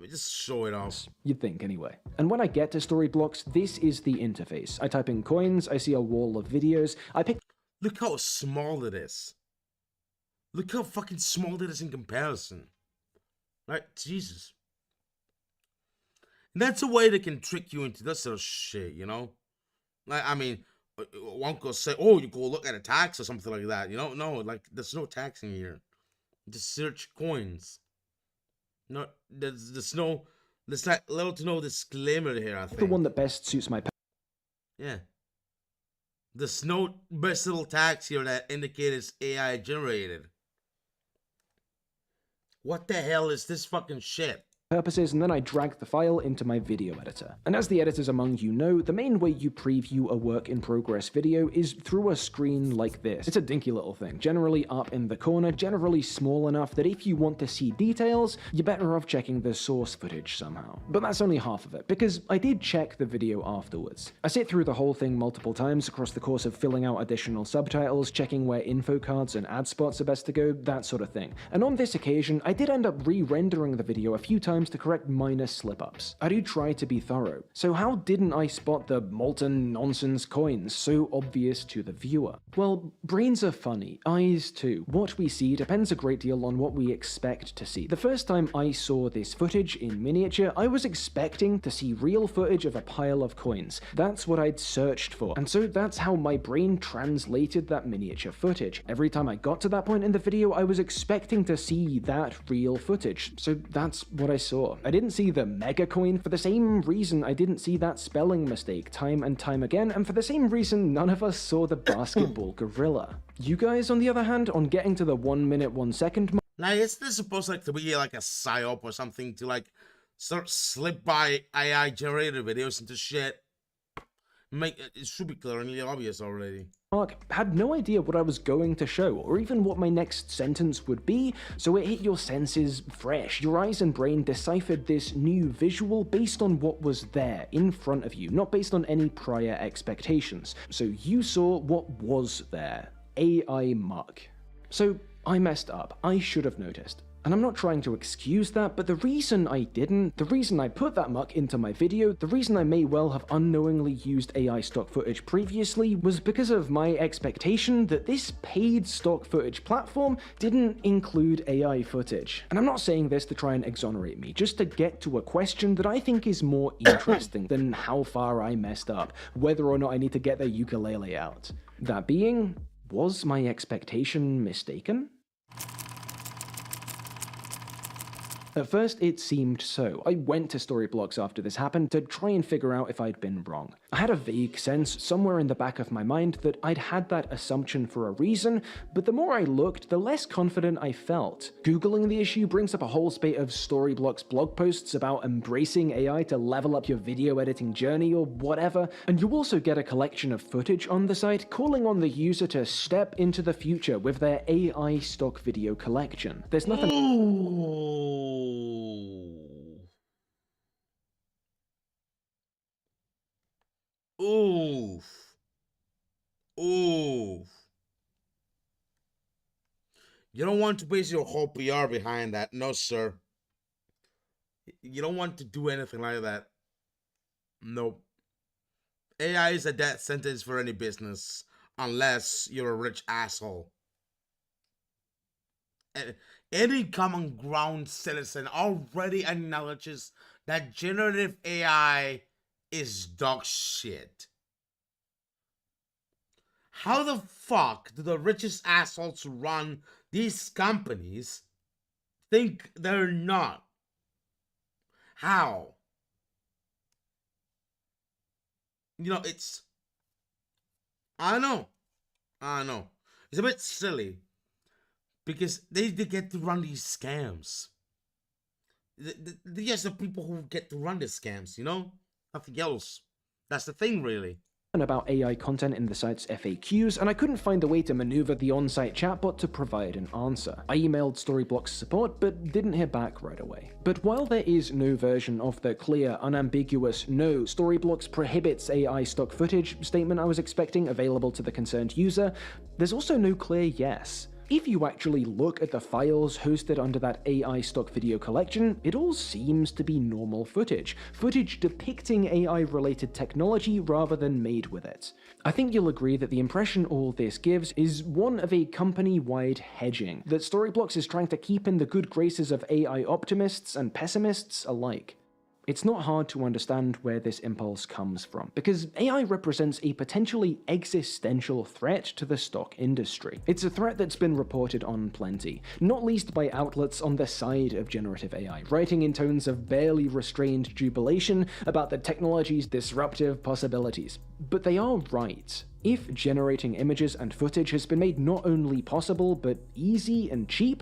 me just show it off. You'd think anyway. And when I get to Storyblocks, this is the interface. I type in coins, I see a wall of videos, I pick... Look how small it is. Look how fucking small it is in comparison. Right? Jesus. And that's a way they can trick you into this sort of shit, Like, I mean, one could say, oh, you go look at a tax or something like that, No, like, there's no tax in here. Just search coins. No, there's like little to no disclaimer here, I think. The one that best suits my... Yeah. There's no best little tags here that indicate it's AI generated. What the hell is this fucking shit? Purposes, and then I drag the file into my video editor. And as the editors among you know, the main way you preview a work in progress video is through a screen like this. It's a dinky little thing, generally up in the corner, generally small enough that if you want to see details, you're better off checking the source footage somehow. But that's only half of it, because I did check the video afterwards. I sit through the whole thing multiple times across the course of filling out additional subtitles, checking where info cards and ad spots are best to go, that sort of thing. And on this occasion, I did end up re-rendering the video a few times to correct minor slip-ups. I do try to be thorough. So how didn't I spot the molten nonsense coins so obvious to the viewer? Well, brains are funny, eyes too. What we see depends a great deal on what we expect to see. The first time I saw this footage in miniature, I was expecting to see real footage of a pile of coins. That's what I'd searched for. And so that's how my brain translated that miniature footage. Every time I got to that point in the video, I was expecting to see that real footage. So that's what I saw. I didn't see the mega coin for the same reason I didn't see that spelling mistake time and time again, and for the same reason none of us saw the basketball gorilla. You guys, on the other hand, on getting to the 1 minute 1 second mark. Now, is this supposed to be like a psyop or something to like sort of slip by AI generated videos into shit? It should be clearly obvious already. Mark had no idea what I was going to show, or even what my next sentence would be, so it hit your senses fresh. Your eyes and brain deciphered this new visual based on what was there in front of you, not based on any prior expectations. So you saw what was there. AI muck. So I messed up. I should have noticed. And I'm not trying to excuse that, but the reason I didn't, the reason I put that muck into my video, the reason I may well have unknowingly used AI stock footage previously was because of my expectation that this paid stock footage platform didn't include AI footage. And I'm not saying this to try and exonerate me, just to get to a question that I think is more interesting than how far I messed up, whether or not I need to get the ukulele out. That being, was my expectation mistaken? At first, it seemed so. I went to Storyblocks after this happened to try and figure out if I'd been wrong. I had a vague sense somewhere in the back of my mind that I'd had that assumption for a reason, but the more I looked, the less confident I felt. Googling the issue brings up a whole spate of Storyblocks blog posts about embracing AI to level up your video editing journey or whatever, and you also get a collection of footage on the site calling on the user to step into the future with their AI stock video collection. There's nothing... Ooh. Oof. Oof. You don't want to base your whole PR behind that. No, sir. You don't want to do anything like that. Nope. AI is a death sentence for any business, unless you're a rich asshole. Any common ground citizen already acknowledges that generative AI is dog shit. How the fuck do the richest assholes who run these companies think they're not? How? You know, it's... I know. It's a bit silly. Because they get to run these scams. They're just the people who get to run the scams, you know? Nothing else. That's the thing, really. About AI content in the site's FAQs, and I couldn't find a way to maneuver the on-site chatbot to provide an answer. I emailed Storyblocks support, but didn't hear back right away. But while there is no version of the clear, unambiguous "no, Storyblocks prohibits AI stock footage" statement I was expecting available to the concerned user, there's also no clear yes. If you actually look at the files hosted under that AI stock video collection, it all seems to be normal footage. Footage depicting AI-related technology rather than made with it. I think you'll agree that the impression all this gives is one of a company-wide hedging, that Storyblocks is trying to keep in the good graces of AI optimists and pessimists alike. It's not hard to understand where this impulse comes from, because AI represents a potentially existential threat to the stock industry. It's a threat that's been reported on plenty, not least by outlets on the side of generative AI, writing in tones of barely restrained jubilation about the technology's disruptive possibilities. But they are right. If generating images and footage has been made not only possible, but easy and cheap,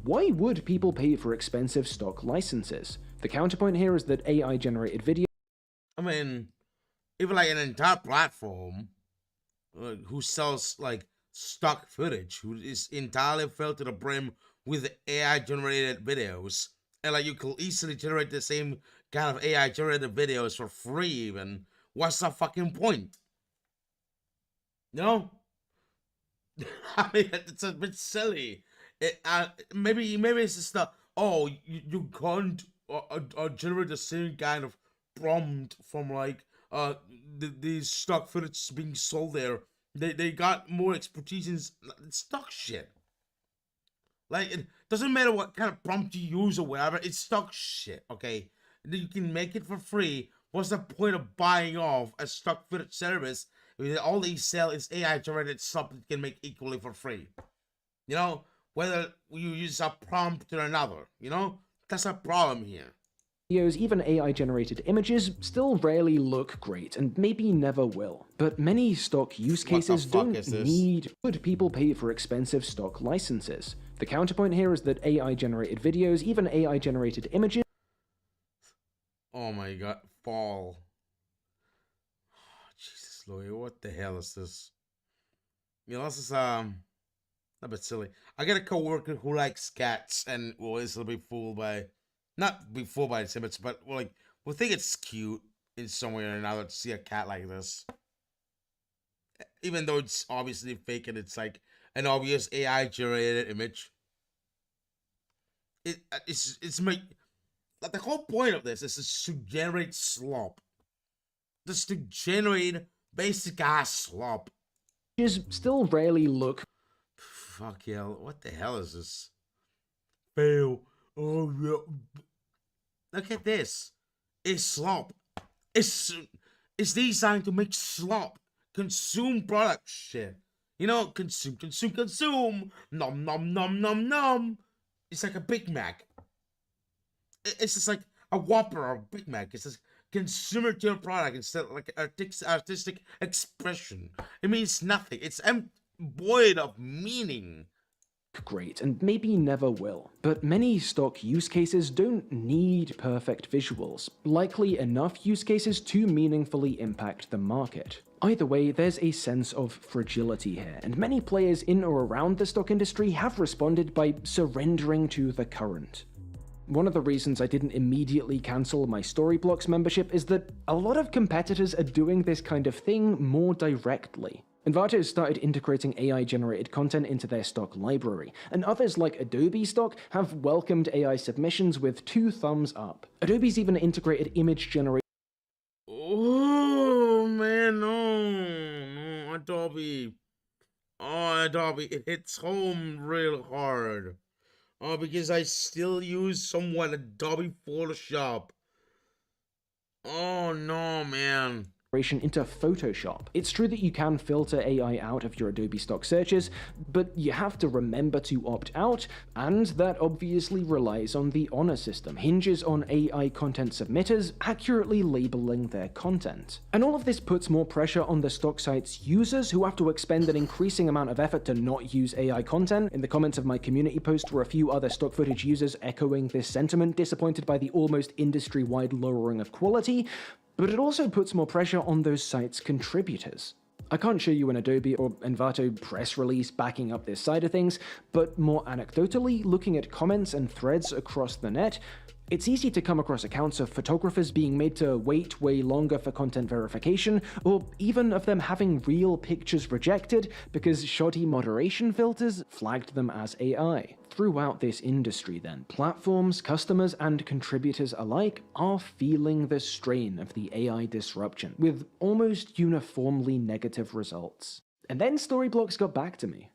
why would people pay for expensive stock licenses? The counterpoint here is that AI-generated video... I mean, even like an entire platform who sells like stock footage, who is entirely filled to the brim with AI-generated videos, and like you could easily generate the same kind of AI-generated videos for free even. What's the fucking point? You know? I mean, it's a bit silly. Maybe it's just the, oh, you can't generate the same kind of prompt from like these stock footage being sold there. They got more expertise in stock shit. Like, it doesn't matter what kind of prompt you use or whatever, it's stock shit, okay? You can make it for free. What's the point of buying off a stock footage service if all they sell is AI generated stuff that you can make equally for free? You know, whether you use a prompt or another, you know? That's a problem here. Videos, even AI-generated images, still rarely look great, and maybe never will. But many stock use cases don't need... Would people pay for expensive stock licenses? The counterpoint here is that AI-generated videos, even AI-generated images... Oh my god, fall. Oh, Jesus Lord, what the hell is this? You know, this is a bit silly. I got a coworker who likes cats and will easily be fooled by... Not be fooled by its image, but like, we'll think it's cute in some way or another to see a cat like this. Even though it's obviously fake and it's like an obvious AI generated image. It's like the whole point of this is to generate slop. Just to generate basic ass slop. Still rarely look Fuck hell, what the hell is this? Fail. Oh yeah. Look at this. It's slop. It's designed to make slop. Consume product shit. You know, consume. Nom nom nom nom nom. It's like a Big Mac. It's just like a Whopper or a Big Mac. It's just consumer material product instead of like artistic expression. It means nothing. It's void of meaning. great, and maybe never will. But many stock use cases don't need perfect visuals, likely enough use cases to meaningfully impact the market. Either way, there's a sense of fragility here, and many players in or around the stock industry have responded by surrendering to the current. One of the reasons I didn't immediately cancel my Storyblocks membership is that a lot of competitors are doing this kind of thing more directly. Envato started integrating AI-generated content into their stock library, and others like Adobe Stock have welcomed AI submissions with 2 thumbs up. Adobe's even integrated image generation. Oh man, no, Adobe. Oh, Adobe, it hits home real hard. Oh, because I still use somewhat Adobe Photoshop. Oh no, man. Into Photoshop. It's true that you can filter AI out of your Adobe Stock searches, but you have to remember to opt out, and that obviously relies on the honor system, hinges on AI content submitters accurately labeling their content. And all of this puts more pressure on the stock site's users, who have to expend an increasing amount of effort to not use AI content. In the comments of my community post were a few other stock footage users echoing this sentiment, disappointed by the almost industry-wide lowering of quality. But it also puts more pressure on those sites' contributors. I can't show you an Adobe or Envato press release backing up this side of things, but more anecdotally, looking at comments and threads across the net, it's easy to come across accounts of photographers being made to wait way longer for content verification, or even of them having real pictures rejected because shoddy moderation filters flagged them as AI. Throughout this industry then, platforms, customers, and contributors alike are feeling the strain of the AI disruption, with almost uniformly negative results. And then Storyblocks got back to me.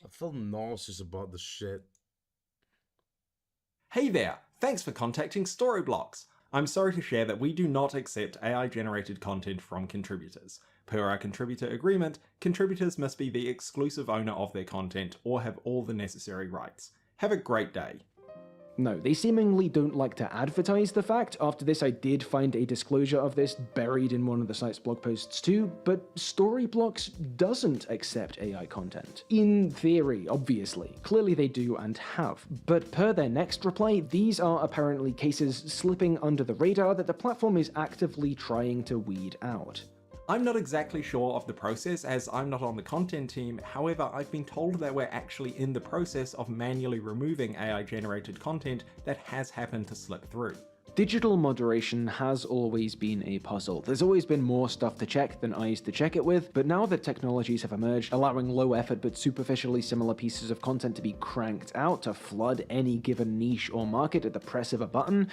I feel nauseous about this shit. Hey there! Thanks for contacting Storyblocks. I'm sorry to share that we do not accept AI-generated content from contributors. Per our contributor agreement, contributors must be the exclusive owner of their content or have all the necessary rights. Have a great day. No, they seemingly don't like to advertise the fact. After this, I did find a disclosure of this buried in one of the site's blog posts too, but Storyblocks doesn't accept AI content. In theory, obviously. Clearly they do and have. But per their next reply, these are apparently cases slipping under the radar that the platform is actively trying to weed out. I'm not exactly sure of the process as I'm not on the content team, however I've been told that we're actually in the process of manually removing AI-generated content that has happened to slip through. Digital moderation has always been a puzzle. There's always been more stuff to check than eyes to check it with, but now that technologies have emerged, allowing low effort but superficially similar pieces of content to be cranked out to flood any given niche or market at the press of a button,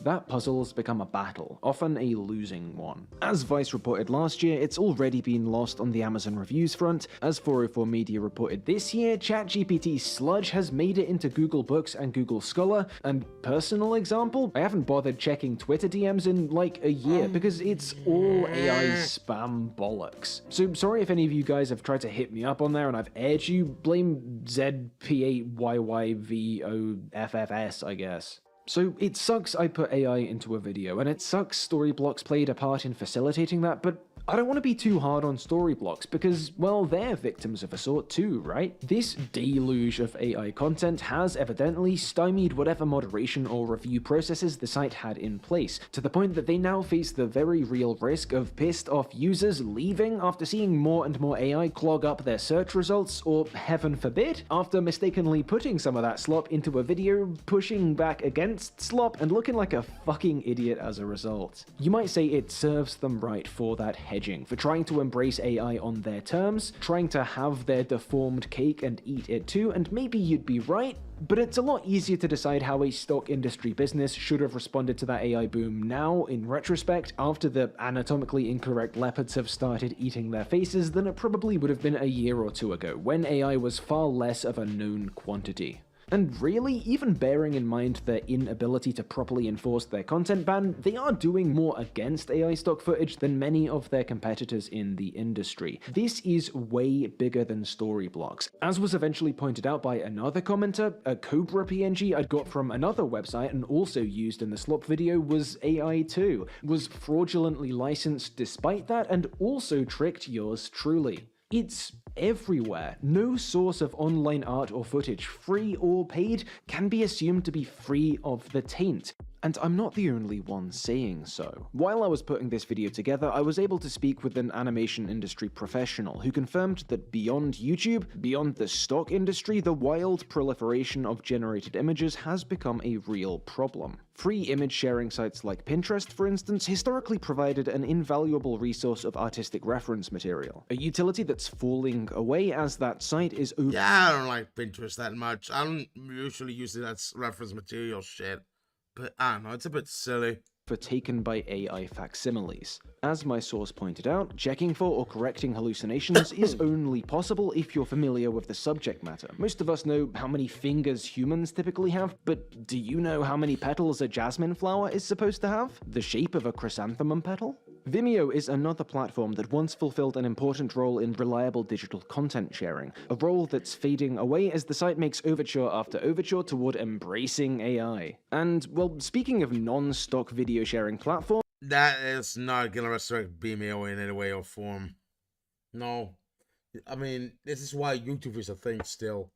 that puzzle's become a battle, often a losing one. As Vice reported last year, it's already been lost on the Amazon reviews front. As 404 Media reported this year, ChatGPT sludge has made it into Google Books and Google Scholar, and personal example, I haven't bothered checking Twitter DMs in like a year because it's all AI spam bollocks. So sorry if any of you guys have tried to hit me up on there and I've aired you, blame ZP8YYVOFFS, I guess. So it sucks I put AI into a video, and it sucks Storyblocks played a part in facilitating that, but I don't want to be too hard on Storyblocks because, well, they're victims of a sort too, right? This deluge of AI content has evidently stymied whatever moderation or review processes the site had in place, to the point that they now face the very real risk of pissed off users leaving after seeing more and more AI clog up their search results, or heaven forbid, after mistakenly putting some of that slop into a video, pushing back against slop, and looking like a fucking idiot as a result. You might say it serves them right for that head hedging, for trying to embrace AI on their terms, trying to have their deformed cake and eat it too, and maybe you'd be right, but it's a lot easier to decide how a stock industry business should have responded to that AI boom now, in retrospect, after the anatomically incorrect leopards have started eating their faces, than it probably would have been a year or two ago, when AI was far less of a known quantity. And really, even bearing in mind their inability to properly enforce their content ban, they are doing more against AI stock footage than many of their competitors in the industry. This is way bigger than Storyblocks. As was eventually pointed out by another commenter, a Cobra PNG I'd got from another website and also used in the slop video was AI too, was fraudulently licensed despite that, and also tricked yours truly. It's everywhere. No source of online art or footage, free or paid, can be assumed to be free of the taint. And I'm not the only one saying so. While I was putting this video together, I was able to speak with an animation industry professional who confirmed that beyond YouTube, beyond the stock industry, the wild proliferation of generated images has become a real problem. Free image sharing sites like Pinterest, for instance, historically provided an invaluable resource of artistic reference material, a utility that's falling away as that site is over— Yeah, I don't like Pinterest that much. I don't usually use it as reference material shit. But I don't know, it's a bit silly. Taken by AI facsimiles. As my source pointed out, checking for or correcting hallucinations is only possible if you're familiar with the subject matter. Most of us know how many fingers humans typically have, but do you know how many petals a jasmine flower is supposed to have? The shape of a chrysanthemum petal? Vimeo is another platform that once fulfilled an important role in reliable digital content sharing, a role that's fading away as the site makes overture after overture toward embracing AI. And, well, speaking of non-stock video sharing platforms, that is not gonna resurrect Vimeo in any way or form. No. I mean, this is why YouTube is a thing still.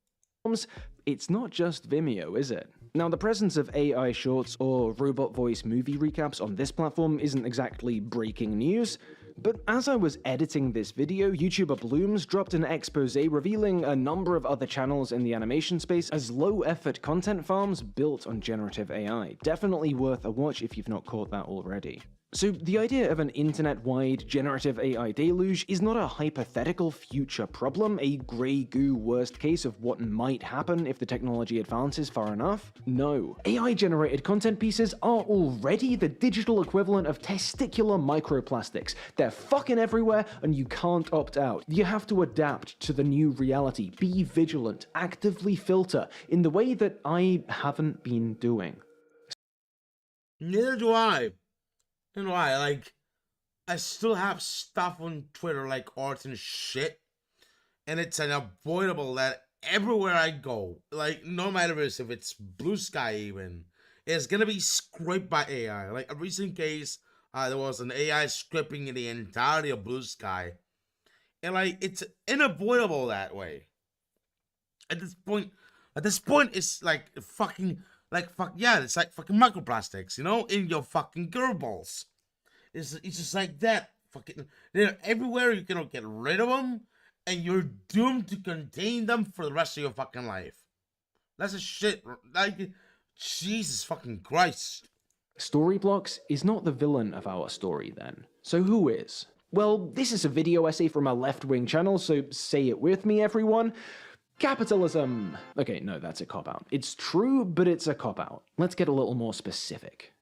It's not just Vimeo, is it? Now, the presence of AI shorts or robot voice movie recaps on this platform isn't exactly breaking news, but as I was editing this video, YouTuber Blooms dropped an expose revealing a number of other channels in the animation space as low-effort content farms built on generative AI. Definitely worth a watch if you've not caught that already. So the idea of an internet-wide generative AI deluge is not a hypothetical future problem, a grey goo worst case of what might happen if the technology advances far enough. No. AI-generated content pieces are already the digital equivalent of testicular microplastics. They're fucking everywhere and you can't opt out. You have to adapt to the new reality, be vigilant, actively filter, in the way that I haven't been doing. Neither do I. You know why? Like, I still have stuff on Twitter like art and shit, and it's unavoidable that everywhere I go, like, no matter if it's Blue Sky even, it's gonna be scraped by AI. Like, a recent case, there was an AI scraping in the entirety of Blue Sky, and like, it's unavoidable that way. At this point, it's like fucking. It's like fucking microplastics, you know, in your fucking girl balls. It's just like that. Fucking, they're everywhere. You cannot get rid of them, and you're doomed to contain them for the rest of your fucking life. That's a shit. Like, Jesus fucking Christ. Storyblocks is not the villain of our story then. So who is? Well, this is a video essay from a left-wing channel, so say it with me, everyone. Capitalism. Okay, no, that's a cop-out. It's true, but it's a cop-out. Let's get a little more specific.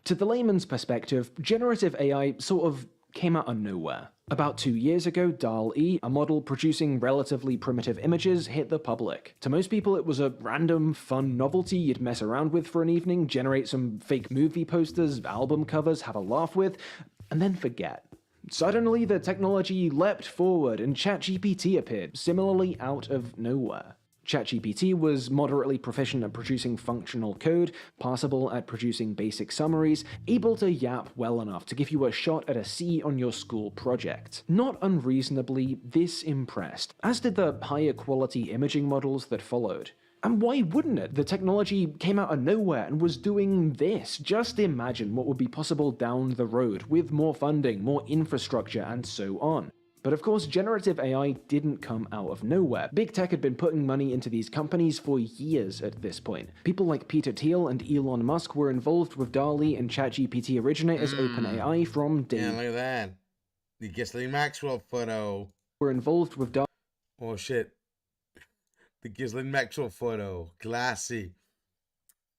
To the layman's perspective, generative AI sort of came out of nowhere. About 2 years ago, DALL-E, a model producing relatively primitive images, hit the public. To most people, it was a random, fun novelty you'd mess around with for an evening, generate some fake movie posters, album covers, have a laugh with, and then forget. Suddenly, the technology leapt forward and ChatGPT appeared, similarly out of nowhere. ChatGPT was moderately proficient at producing functional code, passable at producing basic summaries, able to yap well enough to give you a shot at a C on your school project. Not unreasonably, this impressed, as did the higher quality imaging models that followed. And why wouldn't it? The technology came out of nowhere and was doing this. Just imagine what would be possible down the road with more funding, more infrastructure, and so on. But of course, generative AI didn't come out of nowhere. Big tech had been putting money into these companies for years at this point. People like Peter Thiel and Elon Musk were involved with DALL-E and ChatGPT originators OpenAI from day. Yeah, look at that. The Ghislaine Maxwell photo. Were involved with Oh shit. The Ghislaine Maxwell photo. Classy.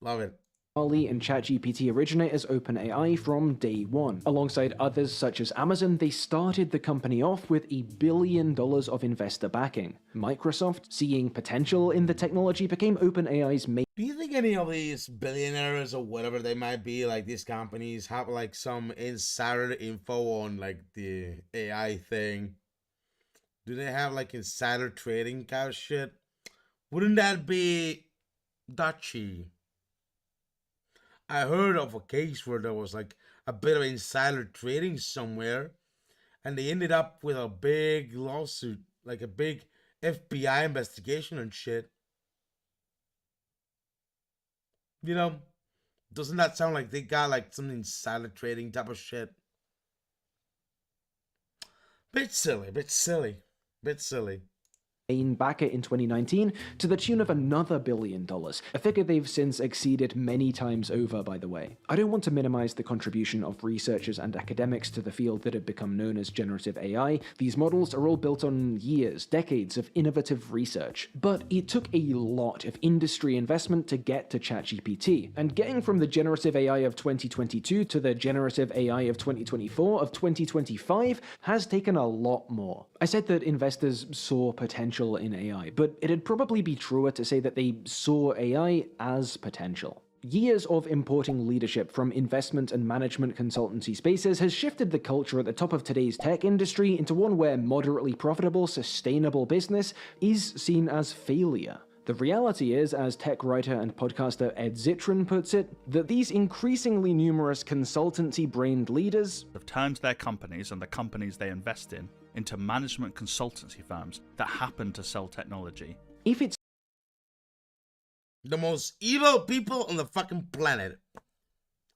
Love it. DALL-E and ChatGPT originators OpenAI from day one. Alongside others such as Amazon, they started the company off with $1 billion of investor backing. Microsoft, seeing potential in the technology, became OpenAI's main. Do you think any of these billionaires or whatever they might be, like these companies, have like some insider info on like the AI thing? Do they have like insider trading kind of shit? Wouldn't that be dodgy? I heard of a case where there was like a bit of insider trading somewhere, and they ended up with a big lawsuit, like a big FBI investigation and shit. You know, doesn't that sound like they got like some insider trading type of shit? Bit silly, bit silly, bit silly. Main backer in 2019 to the tune of another $1 billion, a figure they've since exceeded many times over, by the way. I don't want to minimize the contribution of researchers and academics to the field that have become known as generative AI. These models are all built on years, decades of innovative research. But it took a lot of industry investment to get to ChatGPT, and getting from the generative AI of 2022 to the generative AI of 2024 of 2025 has taken a lot more. I said that investors saw potential in AI, but it'd probably be truer to say that they saw AI as potential. Years of importing leadership from investment and management consultancy spaces has shifted the culture at the top of today's tech industry into one where moderately profitable, sustainable business is seen as failure. The reality is, as tech writer and podcaster Ed Zitron puts it, that these increasingly numerous consultancy-brained leaders have turned their companies and the companies they invest in into management consultancy firms that happen to sell technology. If it's the most evil people on the fucking planet,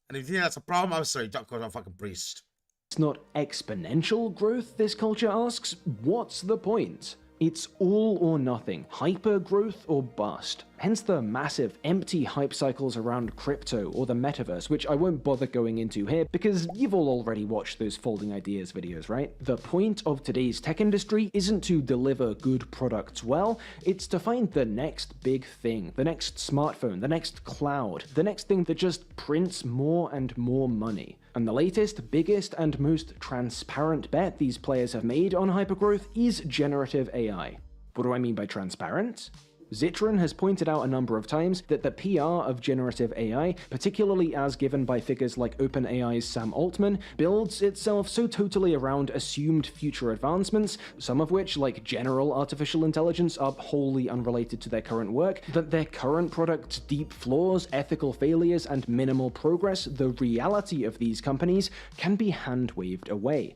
and if you think that's a problem, I'm sorry, don't call it a fucking priest. It's not exponential growth, this culture asks, what's the point? It's all or nothing, hyper growth or bust. Hence the massive, empty hype cycles around crypto or the metaverse, which I won't bother going into here because you've all already watched those Folding Ideas videos, right? The point of today's tech industry isn't to deliver good products well, it's to find the next big thing, the next smartphone, the next cloud, the next thing that just prints more and more money. And the latest, biggest, and most transparent bet these players have made on hypergrowth is generative AI. What do I mean by transparent? Zitron has pointed out a number of times that the PR of generative AI, particularly as given by figures like OpenAI's Sam Altman, builds itself so totally around assumed future advancements, some of which, like general artificial intelligence, are wholly unrelated to their current work, that their current product's deep flaws, ethical failures, and minimal progress, the reality of these companies, can be hand-waved away.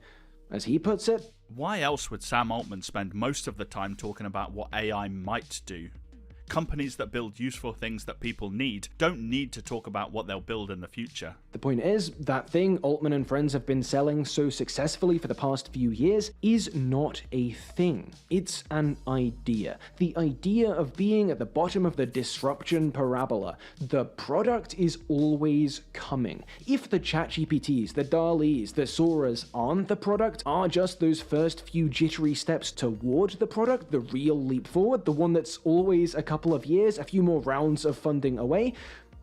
As he puts it, why else would Sam Altman spend most of the time talking about what AI might do? Companies that build useful things that people need don't need to talk about what they'll build in the future. The point is, that thing Altman and friends have been selling so successfully for the past few years is not a thing. It's an idea. The idea of being at the bottom of the disruption parabola. The product is always coming. If the ChatGPTs, the DALL-Es, the Soras aren't the product, are just those first few jittery steps toward the product, the real leap forward, the one that's always a couple of years, a few more rounds of funding away,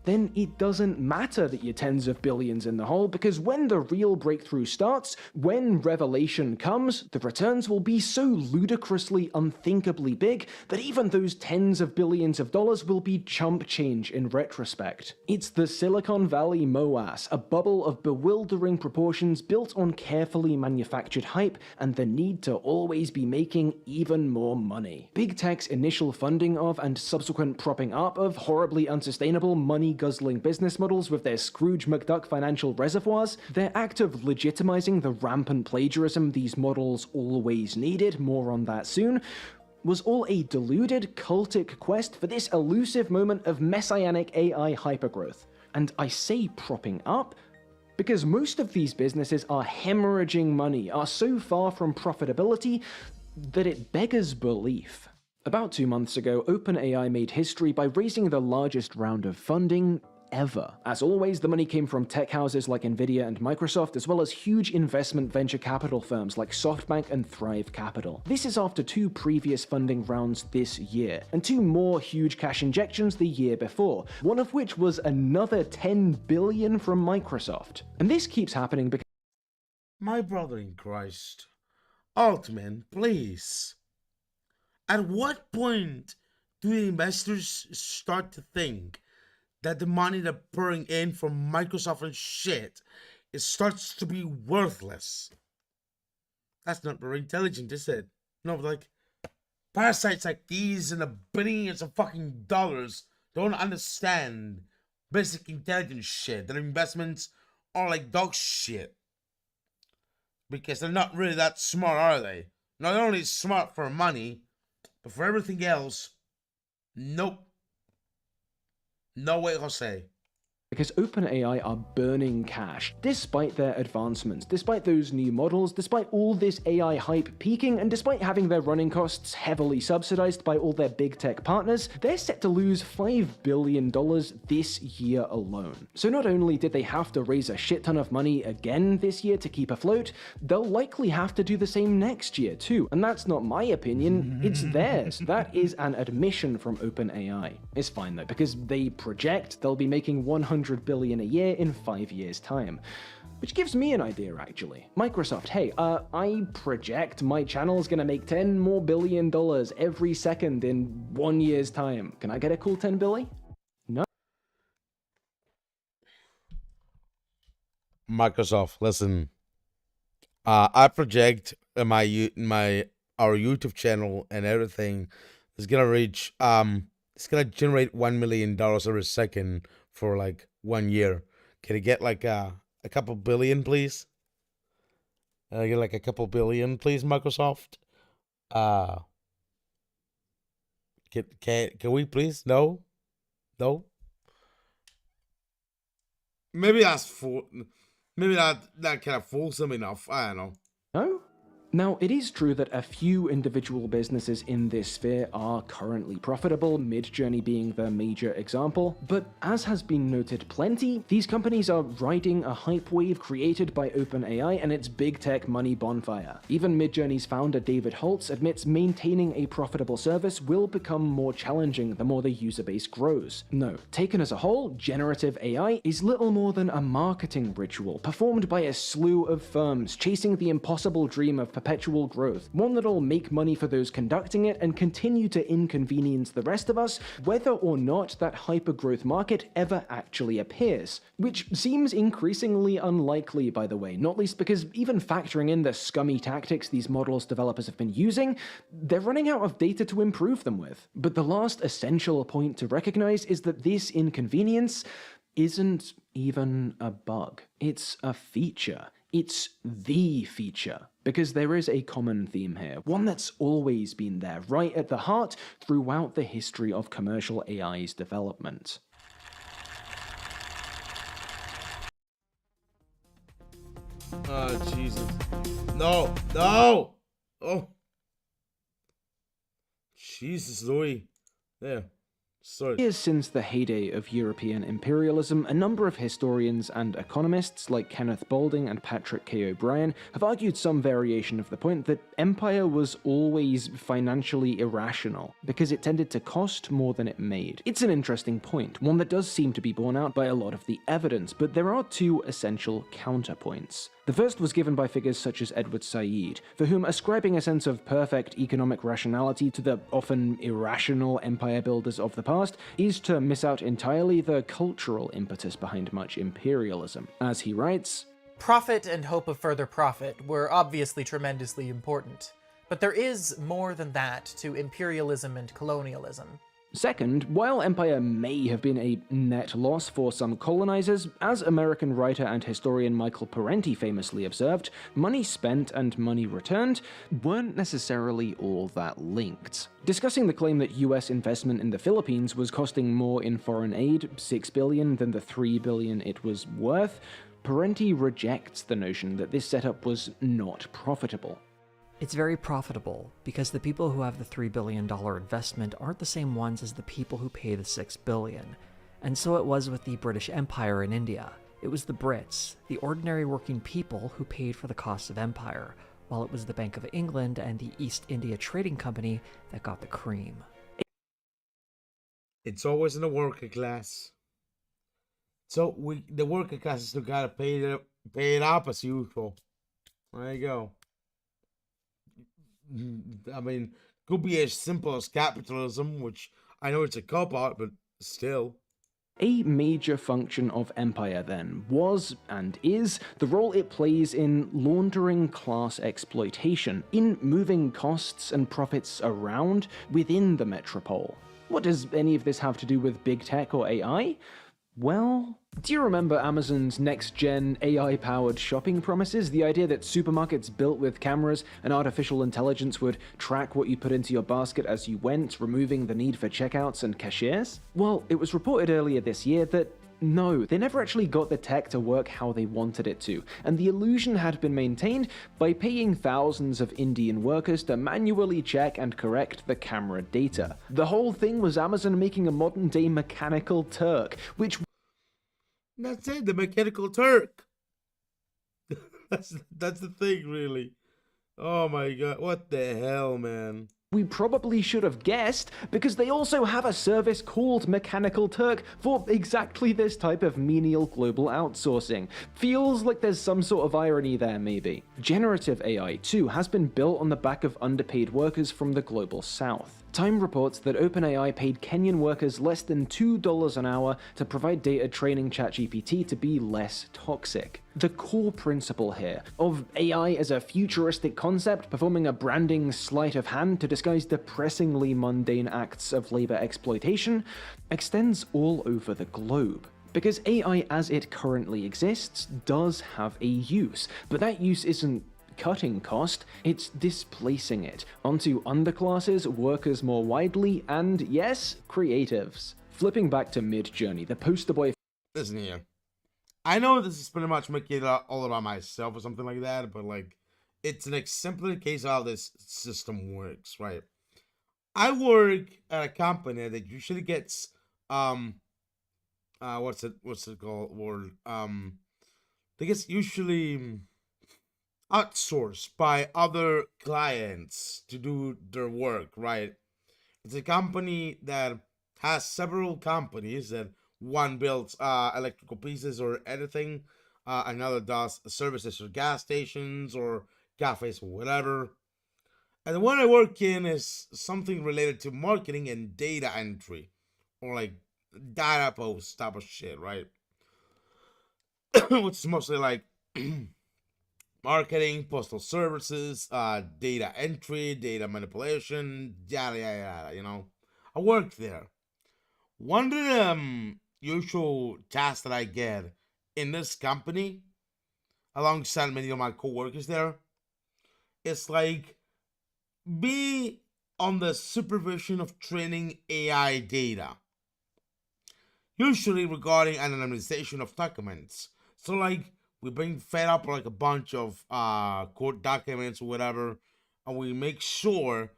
then it doesn't matter that you're tens of billions in the hole, because when the real breakthrough starts, when revelation comes, the returns will be so ludicrously, unthinkably big that even those tens of billions of dollars will be chump change in retrospect. It's the Silicon Valley MOAS, a bubble of bewildering proportions built on carefully manufactured hype and the need to always be making even more money. Big tech's initial funding of and subsequent propping up of horribly unsustainable money-guzzling business models with their Scrooge McDuck financial reservoirs, their act of legitimizing the rampant plagiarism these models always needed, more on that soon, was all a deluded, cultic quest for this elusive moment of messianic AI hypergrowth. And I say propping up Because most of these businesses are hemorrhaging money, are so far from profitability that it beggars belief. About 2 months ago, OpenAI made history by raising the largest round of funding ever. As always, the money came from tech houses like Nvidia and Microsoft, as well as huge investment venture capital firms like SoftBank and Thrive Capital. This is after 2 previous funding rounds this year, and 2 more huge cash injections the year before, one of which was another $10 billion from Microsoft. And this keeps happening because... My brother in Christ. Altman, please. At what point do the investors start to think that the money they're pouring in from Microsoft and shit, it starts to be worthless? That's not very intelligent, is it? No, like, parasites like these and the billions of fucking dollars don't understand basic intelligence shit. Their investments are like dog shit. Because they're not really that smart, are they? Not only smart for money, but for everything else, nope. No way, Jose. Because OpenAI are burning cash, despite their advancements, despite those new models, despite all this AI hype peaking, and despite having their running costs heavily subsidized by all their big tech partners, they're set to lose $5 billion this year alone. So not only did they have to raise a shit ton of money again this year to keep afloat, they'll likely have to do the same next year too. And that's not my opinion, it's theirs. That is an admission from OpenAI. It's fine though, because they project they'll be making $100 billion a year in 5 years' time. Which gives me an idea, actually. Microsoft, hey, I project my channel's gonna make $10 more billion every second in 1 year's time. Can I get a cool 10 billy? No? Microsoft, listen. I project our YouTube channel and everything is gonna reach, it's gonna generate $1 million every second for like 1 year. Can I get like a couple billion, please? Can I get like a couple billion, please, Microsoft? Can we please? No? No? Maybe that's maybe that kind of fools them enough. I don't know. No? Now, it is true that a few individual businesses in this sphere are currently profitable, Midjourney being the major example, but as has been noted plenty, these companies are riding a hype wave created by OpenAI and its big tech money bonfire. Even Midjourney's founder David Holtz admits maintaining a profitable service will become more challenging the more the user base grows. No, taken as a whole, generative AI is little more than a marketing ritual performed by a slew of firms chasing the impossible dream of perpetual growth, one that'll make money for those conducting it and continue to inconvenience the rest of us, whether or not that hypergrowth market ever actually appears. Which seems increasingly unlikely, by the way, not least because even factoring in the scummy tactics these models developers have been using, they're running out of data to improve them with. But the last essential point to recognize is that this inconvenience isn't even a bug. It's a feature. It's the feature, because there is a common theme here, one that's always been there, right at the heart throughout the history of commercial AI's development. Oh, Jesus. No, no! Oh. Jesus, Louis. There. Sorry. Years since the heyday of European imperialism, a number of historians and economists like Kenneth Boulding and Patrick K. O'Brien have argued some variation of the point that empire was always financially irrational because it tended to cost more than it made. It's an interesting point, one that does seem to be borne out by a lot of the evidence, but there are two essential counterpoints. The first was given by figures such as Edward Said, for whom ascribing a sense of perfect economic rationality to the often irrational empire builders of the past is to miss out entirely the cultural impetus behind much imperialism. As he writes, "Profit and hope of further profit were obviously tremendously important, but there is more than that to imperialism and colonialism. Second, while empire may have been a net loss for some colonizers, as American writer and historian Michael Parenti famously observed, money spent and money returned weren't necessarily all that linked. Discussing the claim that US investment in the Philippines was costing more in foreign aid, $6 billion, than the $3 billion it was worth, Parenti rejects the notion that this setup was not profitable. It's very profitable because the people who have the $3 billion investment aren't the same ones as the people who pay the $6 billion. And so it was with the British Empire in India. It was the Brits, the ordinary working people, who paid for the cost of empire, while it was the Bank of England and the East India Trading Company that got the cream. It's always in the worker class. So the worker class still gotta pay it up as usual. There you go. I mean, could be as simple as capitalism, which I know it's a cop-out, but still. A major function of empire, then, was, and is, the role it plays in laundering class exploitation, in moving costs and profits around within the metropole. What does any of this have to do with big tech or AI? Well, do you remember Amazon's next-gen AI-powered shopping promises? The idea that supermarkets built with cameras and artificial intelligence would track what you put into your basket as you went, removing the need for checkouts and cashiers? Well, it was reported earlier this year that no, they never actually got the tech to work how they wanted it to, and the illusion had been maintained by paying thousands of Indian workers to manually check and correct the camera data. The whole thing was Amazon making a modern-day mechanical Turk, which... That's it, the mechanical Turk. that's the thing, really. Oh my god, what the hell, man? We probably should have guessed, because they also have a service called Mechanical Turk for exactly this type of menial global outsourcing. Feels like there's some sort of irony there, maybe. Generative AI, too, has been built on the back of underpaid workers from the global south. Time reports that OpenAI paid Kenyan workers less than $2 an hour to provide data training ChatGPT to be less toxic. The core principle here of AI as a futuristic concept performing a branding sleight of hand to disguise depressingly mundane acts of labor exploitation extends all over the globe. Because AI as it currently exists does have a use, but that use isn't cutting cost, it's displacing it onto underclasses, workers more widely, and yes, creatives. Flipping back to Mid-Journey, the poster boy... Listen here. I know this is pretty much making it all about myself or something like that, but like, it's an exemplary case of how this system works, right? I work at a company that usually gets, what's it called? Word, they gets usually outsourced by other clients to do their work, right? It's a company that has several companies that one builds electrical pieces or anything, another does services for gas stations or cafes or whatever. And the one I work in is something related to marketing and data entry, or like data post type of shit, right? Which is mostly like marketing, postal services, data entry, data manipulation, yada yada yada, you know. I work there. One of the usual tasks that I get in this company, alongside many of my co-workers there, is like be on the supervision of training AI data, usually regarding anonymization of documents. So like we bring fed up like a bunch of court documents or whatever, and we make sure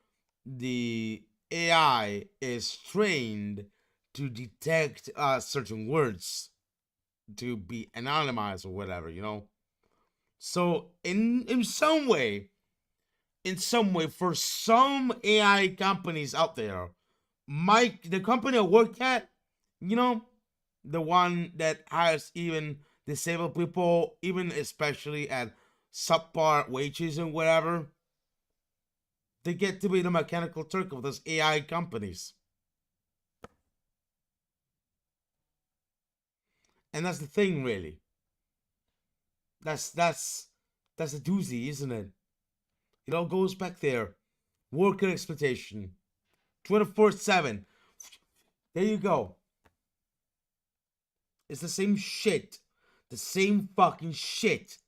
the AI is trained to detect certain words to be anonymized or whatever, you know. So in some way, for some AI companies out there, the company I work at, you know, the one that hires even disabled people, even especially at subpar wages and whatever, they get to be the mechanical Turk of those AI companies. And that's the thing, really. That's a doozy, isn't it? It all goes back there. Worker exploitation. 24/7. There you go. It's the same shit. The same fucking shit.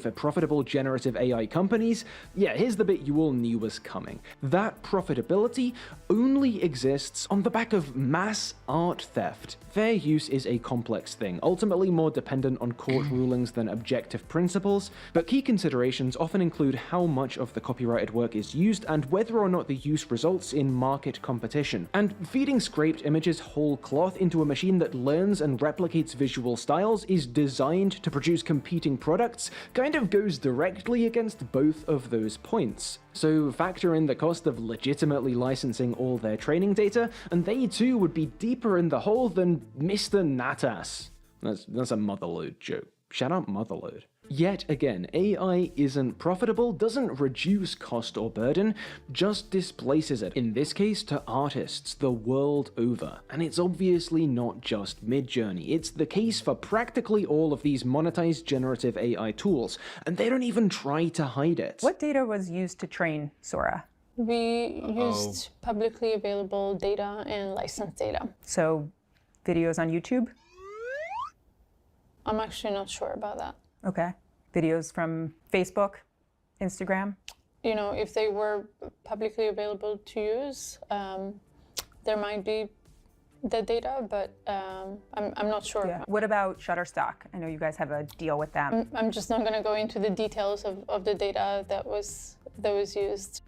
For profitable generative AI companies, yeah, here's the bit you all knew was coming. That profitability only exists on the back of mass art theft. Fair use is a complex thing, ultimately more dependent on court rulings than objective principles, but key considerations often include how much of the copyrighted work is used and whether or not the use results in market competition. And feeding scraped images whole cloth into a machine that learns and replicates visual styles is designed to produce competing products kind of goes directly against both of those points. So factor in the cost of legitimately licensing all their training data, and they too would be deeper in the hole than Mr. Natas. That's a Motherload joke. Shout out Motherload. Yet again, AI isn't profitable, doesn't reduce cost or burden, just displaces it, in this case to artists the world over. And it's obviously not just Midjourney, it's the case for practically all of these monetized generative AI tools, and they don't even try to hide it. What data was used to train Sora? We used publicly available data and licensed data. So, videos on YouTube? I'm actually not sure about that. Okay. Videos from Facebook, Instagram? You know, if they were publicly available to use, there might be the data, but I'm not sure. Yeah. What about Shutterstock? I know you guys have a deal with them. I'm just not going to go into the details of the data that was used.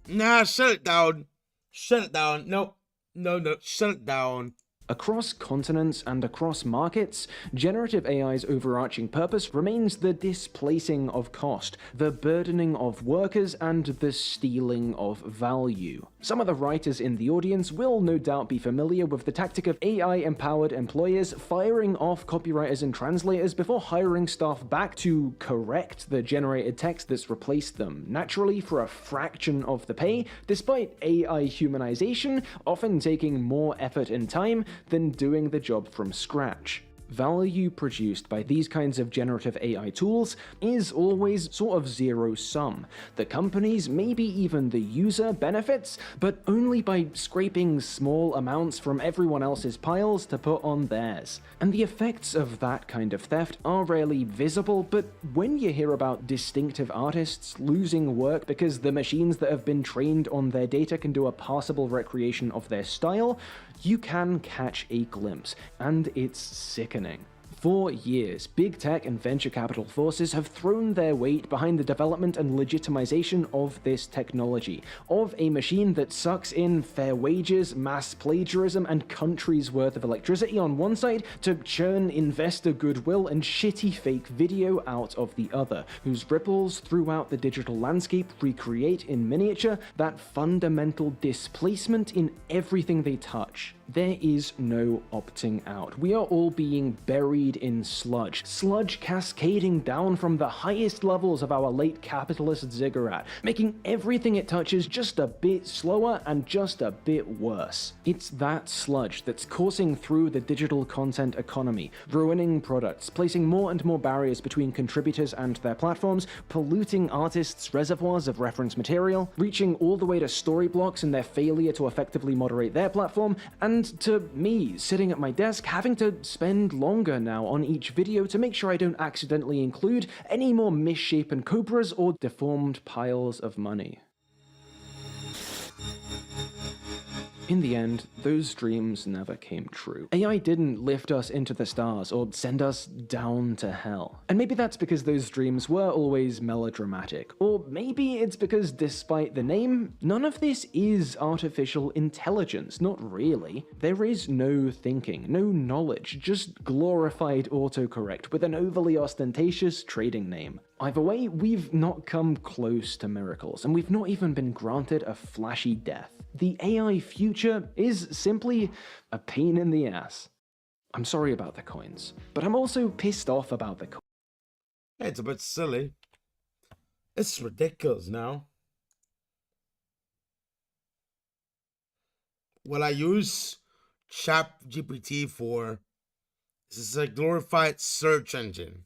Nah, shut it down. Shut it down. Nope. No, shut it down. Across continents and across markets, generative AI's overarching purpose remains the displacing of cost, the burdening of workers, and the stealing of value. Some of the writers in the audience will no doubt be familiar with the tactic of AI-empowered employers firing off copywriters and translators before hiring staff back to correct the generated text that's replaced them, naturally for a fraction of the pay, despite AI humanization often taking more effort and time than doing the job from scratch. Value produced by these kinds of generative AI tools is always sort of zero-sum. The companies, maybe even the user, benefits, but only by scraping small amounts from everyone else's piles to put on theirs. And the effects of that kind of theft are rarely visible, but when you hear about distinctive artists losing work because the machines that have been trained on their data can do a passable recreation of their style, you can catch a glimpse, and it's sickening. For years, big tech and venture capital forces have thrown their weight behind the development and legitimization of this technology, of a machine that sucks in fair wages, mass plagiarism, and countries' worth of electricity on one side to churn investor goodwill and shitty fake video out of the other, whose ripples throughout the digital landscape recreate in miniature that fundamental displacement in everything they touch. There is no opting out. We are all being buried in sludge. Sludge cascading down from the highest levels of our late capitalist ziggurat, making everything it touches just a bit slower and just a bit worse. It's that sludge that's coursing through the digital content economy, ruining products, placing more and more barriers between contributors and their platforms, polluting artists' reservoirs of reference material, reaching all the way to story blocks and their failure to effectively moderate their platform, and to me, sitting at my desk, having to spend longer now on each video to make sure I don't accidentally include any more misshapen cobras or deformed piles of money. In the end, those dreams never came true. AI didn't lift us into the stars or send us down to hell. And maybe that's because those dreams were always melodramatic. Or maybe it's because despite the name, none of this is artificial intelligence. Not really. There is no thinking, no knowledge, just glorified autocorrect with an overly ostentatious trading name. Either way, we've not come close to miracles, and we've not even been granted a flashy death. The AI future is simply a pain in the ass. I'm sorry about the coins, but I'm also pissed off about the coins. It's a bit silly. It's ridiculous now. What I use ChatGPT for is a glorified search engine.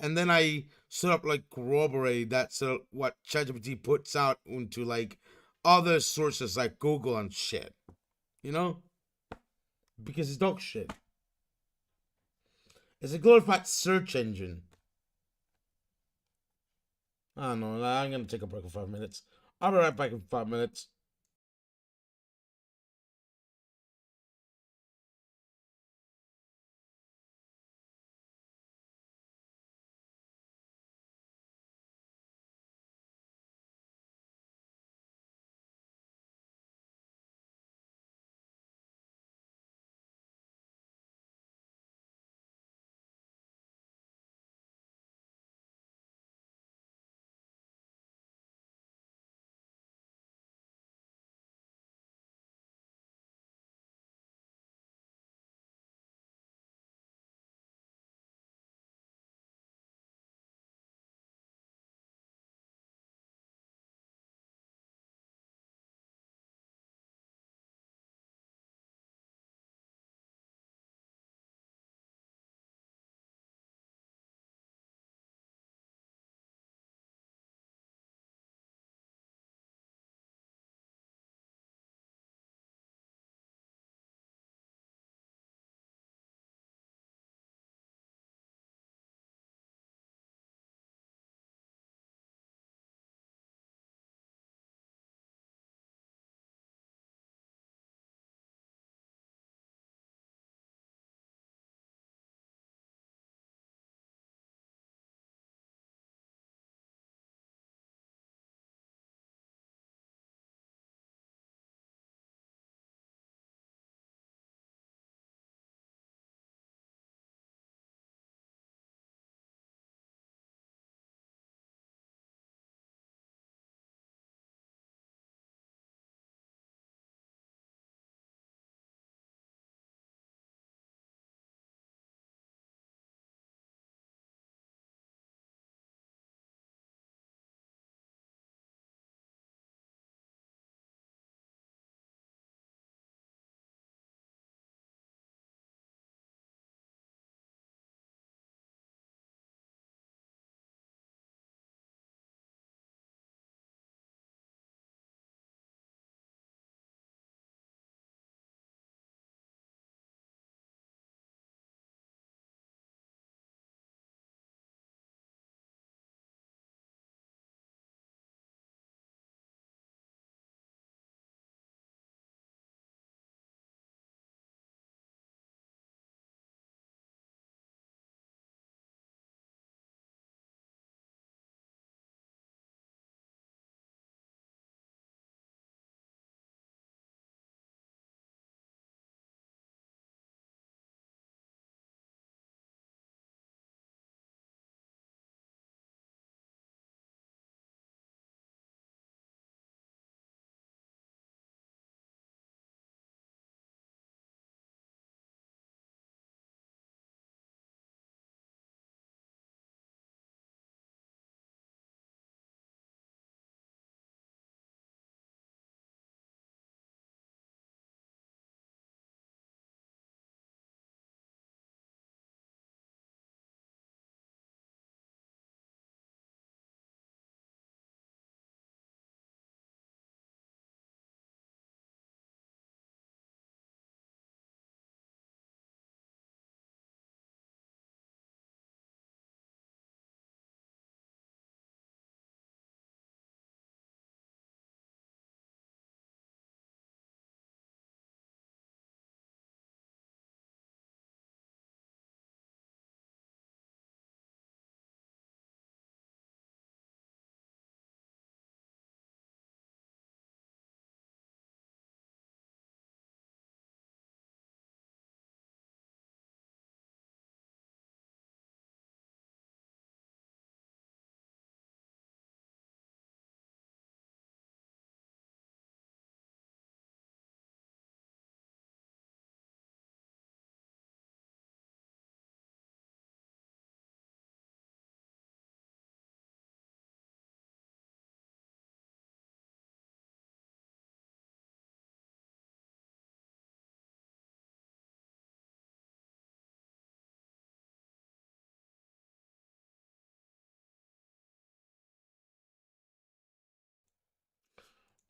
And then I sort of like corroborate that, so what ChatGPT puts out into like other sources like Google and shit. You know? Because it's dog shit. It's a glorified search engine. I don't know. I'm gonna take a break for 5 minutes. I'll be right back in 5 minutes.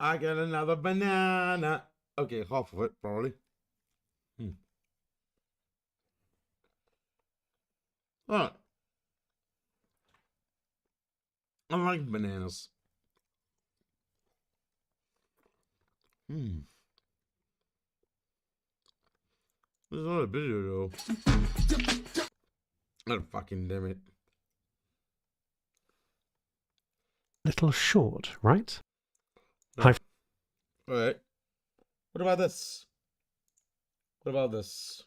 I got another banana. Okay, half of it, probably. Alright. I like bananas. Hmm. There's not a video though. Oh, fucking damn it. Little short, right? No. Alright. What about this? What about this?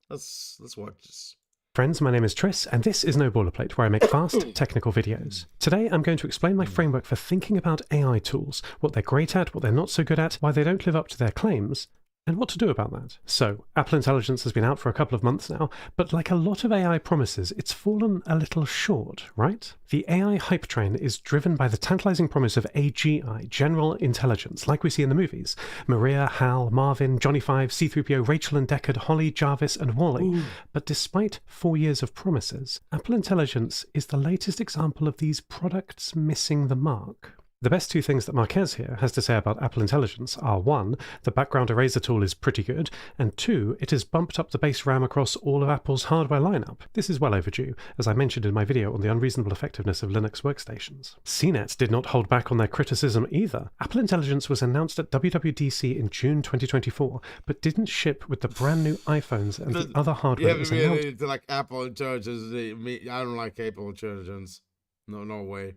Let's watch this. Friends, my name is Tris, and this is No Boilerplate, where I make fast, technical videos. Today, I'm going to explain my framework for thinking about AI tools, what they're great at, what they're not so good at, why they don't live up to their claims, and what to do about that. So, Apple Intelligence has been out for a couple of months now, but like a lot of AI promises, it's fallen a little short, right? The AI hype train is driven by the tantalizing promise of AGI, general intelligence, like we see in the movies. Maria, Hal, Marvin, Johnny Five, C-3PO, Rachel and Deckard, Holly, Jarvis, and Wally. Ooh. But despite 4 years of promises, Apple Intelligence is the latest example of these products missing the mark. The best two things that Marquez here has to say about Apple Intelligence are 1, the background eraser tool is pretty good, and 2, it has bumped up the base RAM across all of Apple's hardware lineup. This is well overdue, as I mentioned in my video on the unreasonable effectiveness of Linux workstations. CNET did not hold back on their criticism either. Apple Intelligence was announced at WWDC in June 2024, but didn't ship with the brand new iPhones and the other hardware that was announced. To like Apple Intelligence. I don't like Apple Intelligence. No way.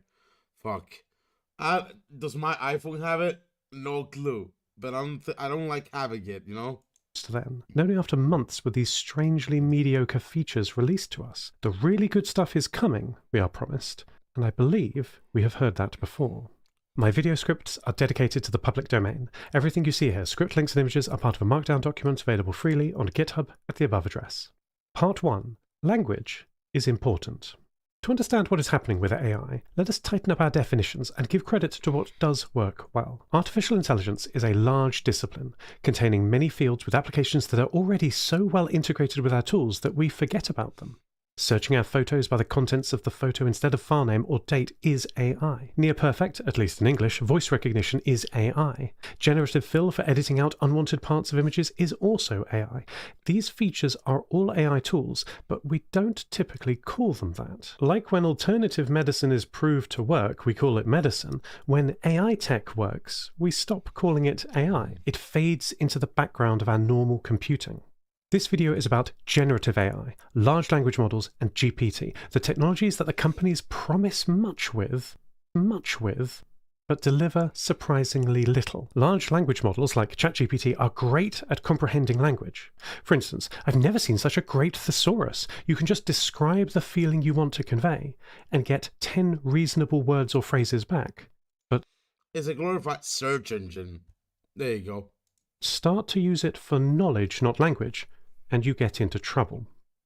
Fuck. Does my iPhone have it? No clue. But I don't like having it, you know? Then, only after months were these strangely mediocre features released to us. The really good stuff is coming, we are promised, and I believe we have heard that before. My video scripts are dedicated to the public domain. Everything you see here, script links and images, are part of a markdown document available freely on GitHub at the above address. Part 1. Language is important. To understand what is happening with AI, let us tighten up our definitions and give credit to what does work well. Artificial intelligence is a large discipline, containing many fields with applications that are already so well integrated with our tools that we forget about them. Searching our photos by the contents of the photo instead of file name or date is AI. Near perfect, at least in English, voice recognition is AI. Generative fill for editing out unwanted parts of images is also AI. These features are all AI tools, but we don't typically call them that. Like when alternative medicine is proved to work, we call it medicine. When AI tech works, we stop calling it AI. It fades into the background of our normal computing. This video is about generative AI, large language models, and GPT, the technologies that the companies promise much with, but deliver surprisingly little. Large language models like ChatGPT are great at comprehending language. For instance, I've never seen such a great thesaurus. You can just describe the feeling you want to convey and get 10 reasonable words or phrases back. But it's a glorified search engine. There you go. Start to use it for knowledge, not language, and you get into trouble.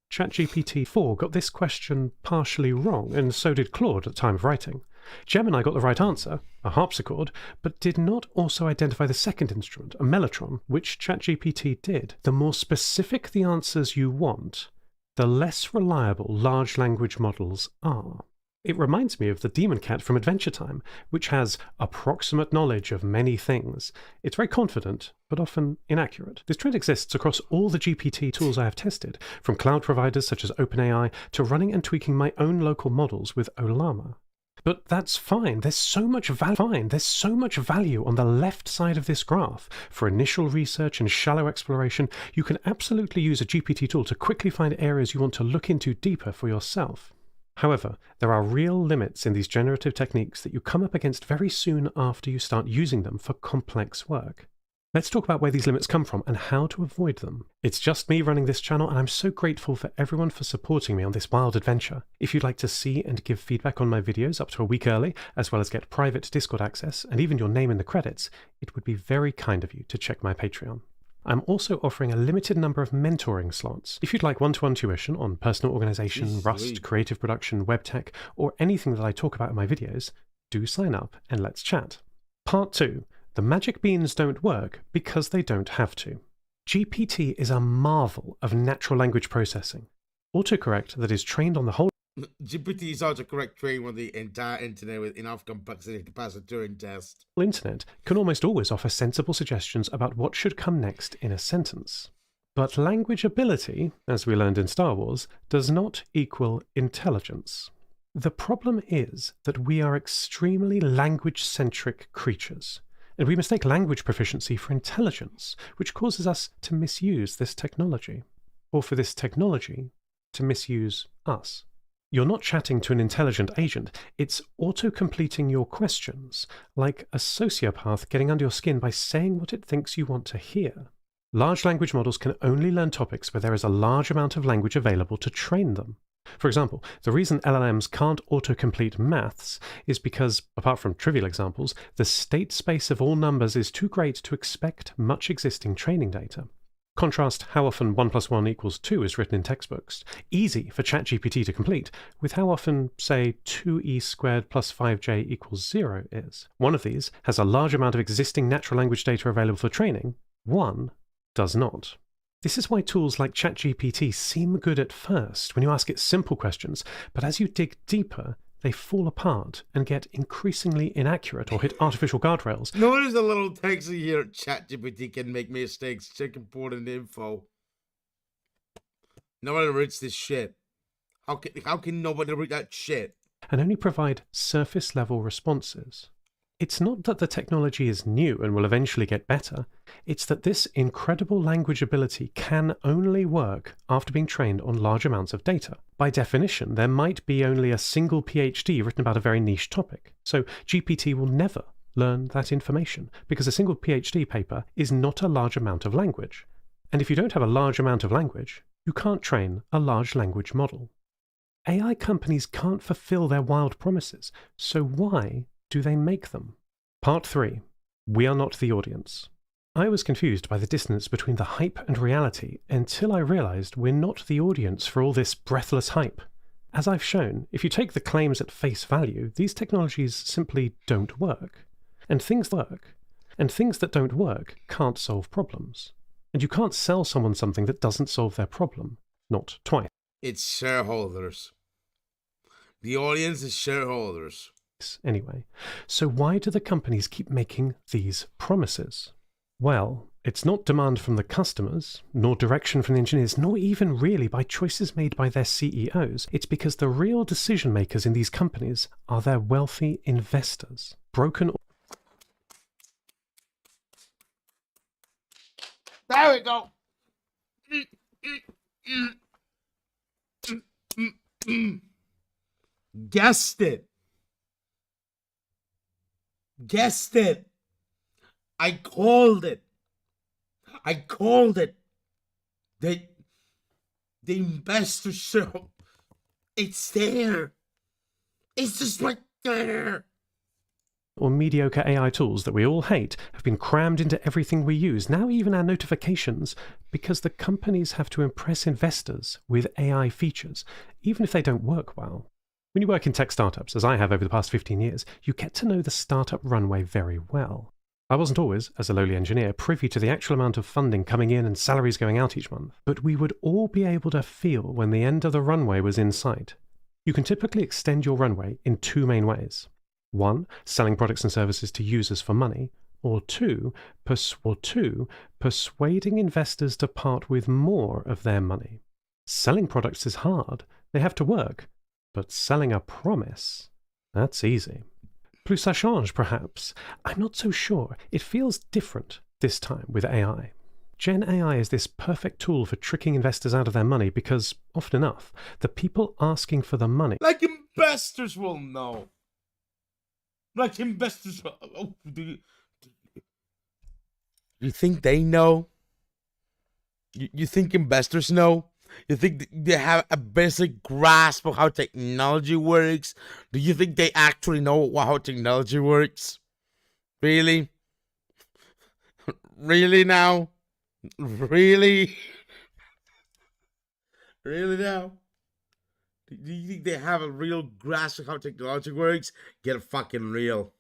ChatGPT 4 got this question partially wrong, and so did Claude at the time of writing. Gemini got the right answer, a harpsichord, but did not also identify the second instrument, a mellotron, which ChatGPT did. The more specific the answers you want, the less reliable large language models are. It reminds me of the Demon Cat from Adventure Time, which has approximate knowledge of many things. It's very confident, but often inaccurate. This trend exists across all the GPT tools I have tested, from cloud providers such as OpenAI to running and tweaking my own local models with Olama. But that's fine. There's so much value on the left side of this graph. For initial research and shallow exploration, you can absolutely use a GPT tool to quickly find areas you want to look into deeper for yourself. However, there are real limits in these generative techniques that you come up against very soon after you start using them for complex work. Let's talk about where these limits come from and how to avoid them. It's just me running this channel, and I'm so grateful for everyone for supporting me on this wild adventure. If you'd like to see and give feedback on my videos up to a week early, as well as get private Discord access and even your name in the credits, it would be very kind of you to check my Patreon. I'm also offering a limited number of mentoring slots. If you'd like one-to-one tuition on personal organization, Rust, creative production, web tech, or anything that I talk about in my videos, do sign up and let's chat. Part 2. The magic beans don't work because they don't have to. GPT is a marvel of natural language processing. Autocorrect that is trained on the whole GPT is autocorrect trained on the entire internet with enough complexity to pass a Turing test. Internet can almost always offer sensible suggestions about what should come next in a sentence. But language ability, as we learned in Star Wars, does not equal intelligence. The problem is that we are extremely language-centric creatures, and we mistake language proficiency for intelligence, which causes us to misuse this technology, or for this technology to misuse us. You're not chatting to an intelligent agent, it's auto-completing your questions, like a sociopath getting under your skin by saying what it thinks you want to hear. Large language models can only learn topics where there is a large amount of language available to train them. For example, the reason LLMs can't autocomplete maths is because, apart from trivial examples, the state space of all numbers is too great to expect much existing training data. Contrast how often 1 + 1 = 2 is written in textbooks, easy for ChatGPT to complete, with how often, say, 2e² + 5j = 0 is. One of these has a large amount of existing natural language data available for training, one does not. This is why tools like ChatGPT seem good at first when you ask it simple questions, but as you dig deeper, they fall apart and get increasingly inaccurate or hit artificial guardrails. Notice a little text here. ChatGPT can make mistakes. Check important info. Nobody reads this shit. How can nobody read that shit? And only provide surface-level responses. It's not that the technology is new and will eventually get better, it's that this incredible language ability can only work after being trained on large amounts of data. By definition, there might be only a single PhD written about a very niche topic, so GPT will never learn that information, because a single PhD paper is not a large amount of language. And if you don't have a large amount of language, you can't train a large language model. AI companies can't fulfill their wild promises, so why do they make them? Part 3. We are not the audience. I was confused by the dissonance between the hype and reality until I realized we're not the audience for all this breathless hype. As I've shown, if you take the claims at face value, these technologies simply don't work. And things work. And things that don't work can't solve problems. And you can't sell someone something that doesn't solve their problem. Not twice. It's shareholders. The audience is shareholders. Anyway, so why do the companies keep making these promises? Well, it's not demand from the customers, nor direction from the engineers, nor even really by choices made by their CEOs. It's because the real decision makers in these companies are their wealthy investors. Broken. There we go. Guessed it. Guessed it. I called it. I called it. The investor show. It's there. It's just right there. Or mediocre AI tools that we all hate have been crammed into everything we use, now even our notifications, because the companies have to impress investors with AI features, even if they don't work well. When you work in tech startups, as I have over the past 15 years, you get to know the startup runway very well. I wasn't always, as a lowly engineer, privy to the actual amount of funding coming in and salaries going out each month, but we would all be able to feel when the end of the runway was in sight. You can typically extend your runway in two main ways. 1, selling products and services to users for money, or 2, persuading investors to part with more of their money. Selling products is hard, they have to work, but selling a promise, that's easy. Plus ça change, perhaps. I'm not so sure. It feels different this time with AI. Gen AI is this perfect tool for tricking investors out of their money because, often enough, the people asking for the money... Like investors will know. Like investors will... Oh, do you think they know? You think investors know? You think they have a basic grasp of how technology works? Do you think they actually know how technology works? Really? Really now? Really? Really now? Do you think they have a real grasp of how technology works? Get fucking real.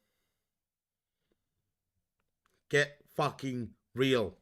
Get fucking real.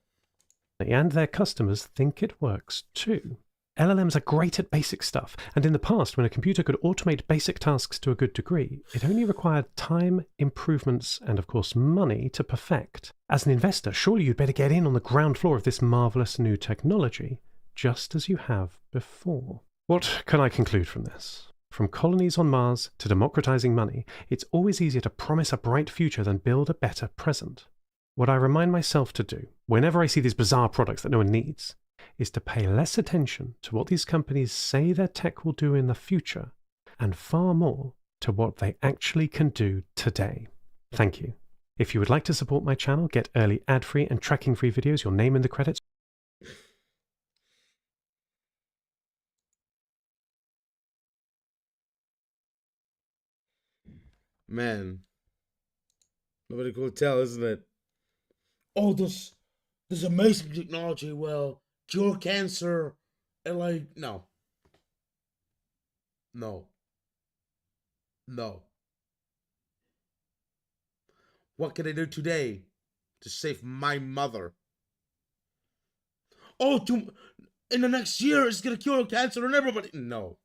And their customers think it works too. LLMs are great at basic stuff, and in the past, when a computer could automate basic tasks to a good degree, it only required time, improvements, and of course money to perfect. As an investor, surely you'd better get in on the ground floor of this marvellous new technology, just as you have before. What can I conclude from this? From colonies on Mars to democratizing money, it's always easier to promise a bright future than build a better present. What I remind myself to do, whenever I see these bizarre products that no one needs, is to pay less attention to what these companies say their tech will do in the future, and far more to what they actually can do today. Thank you. If you would like to support my channel, get early ad-free and tracking-free videos, your name in the credits. Man, nobody could tell, isn't it? Oh, this amazing technology will cure cancer, and like, no. What can I do today to save my mother? Oh, in the next year it's gonna cure cancer and everybody. No.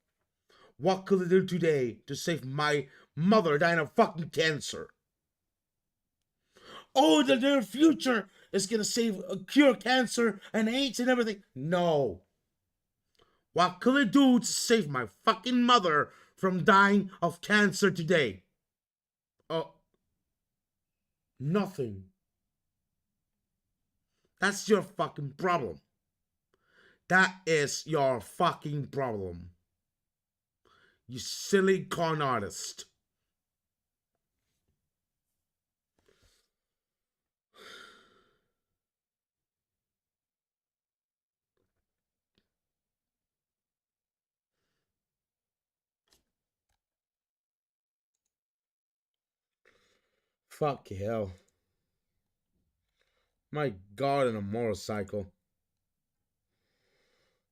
What could I do today to save my mother dying of fucking cancer? Oh, the near future is gonna cure cancer and AIDS and everything. No. What could I do to save my fucking mother from dying of cancer today? Nothing. That's your fucking problem. That is your fucking problem. You silly con artist. Fuck hell. My God, in a motorcycle.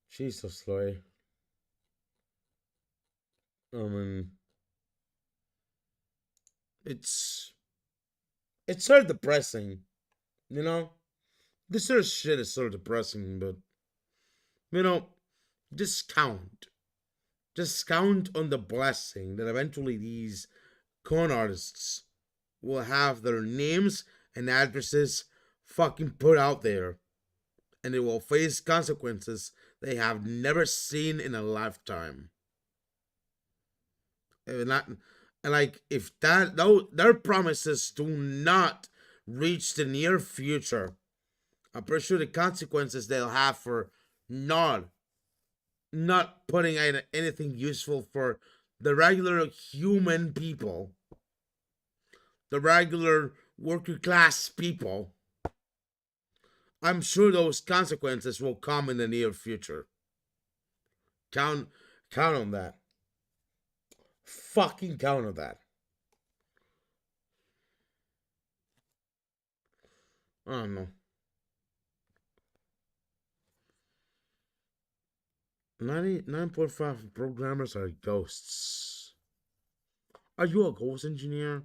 She's so slow. I mean, it's sort of depressing, you know? This sort of shit is sort of depressing, but, you know, just count. Just count on the blessing that eventually these con artists will have their names and addresses fucking put out there, and they will face consequences they have never seen in a lifetime. And like, if their promises do not reach the near future, I'm pretty sure the consequences they'll have for not putting out anything useful for the regular human people, the regular worker class people, I'm sure those consequences will come in the near future. Count on that. Fucking count on that. I don't know. 99.5 programmers are ghosts. Are you a ghost engineer?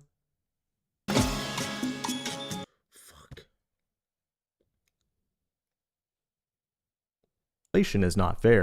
Is not fair.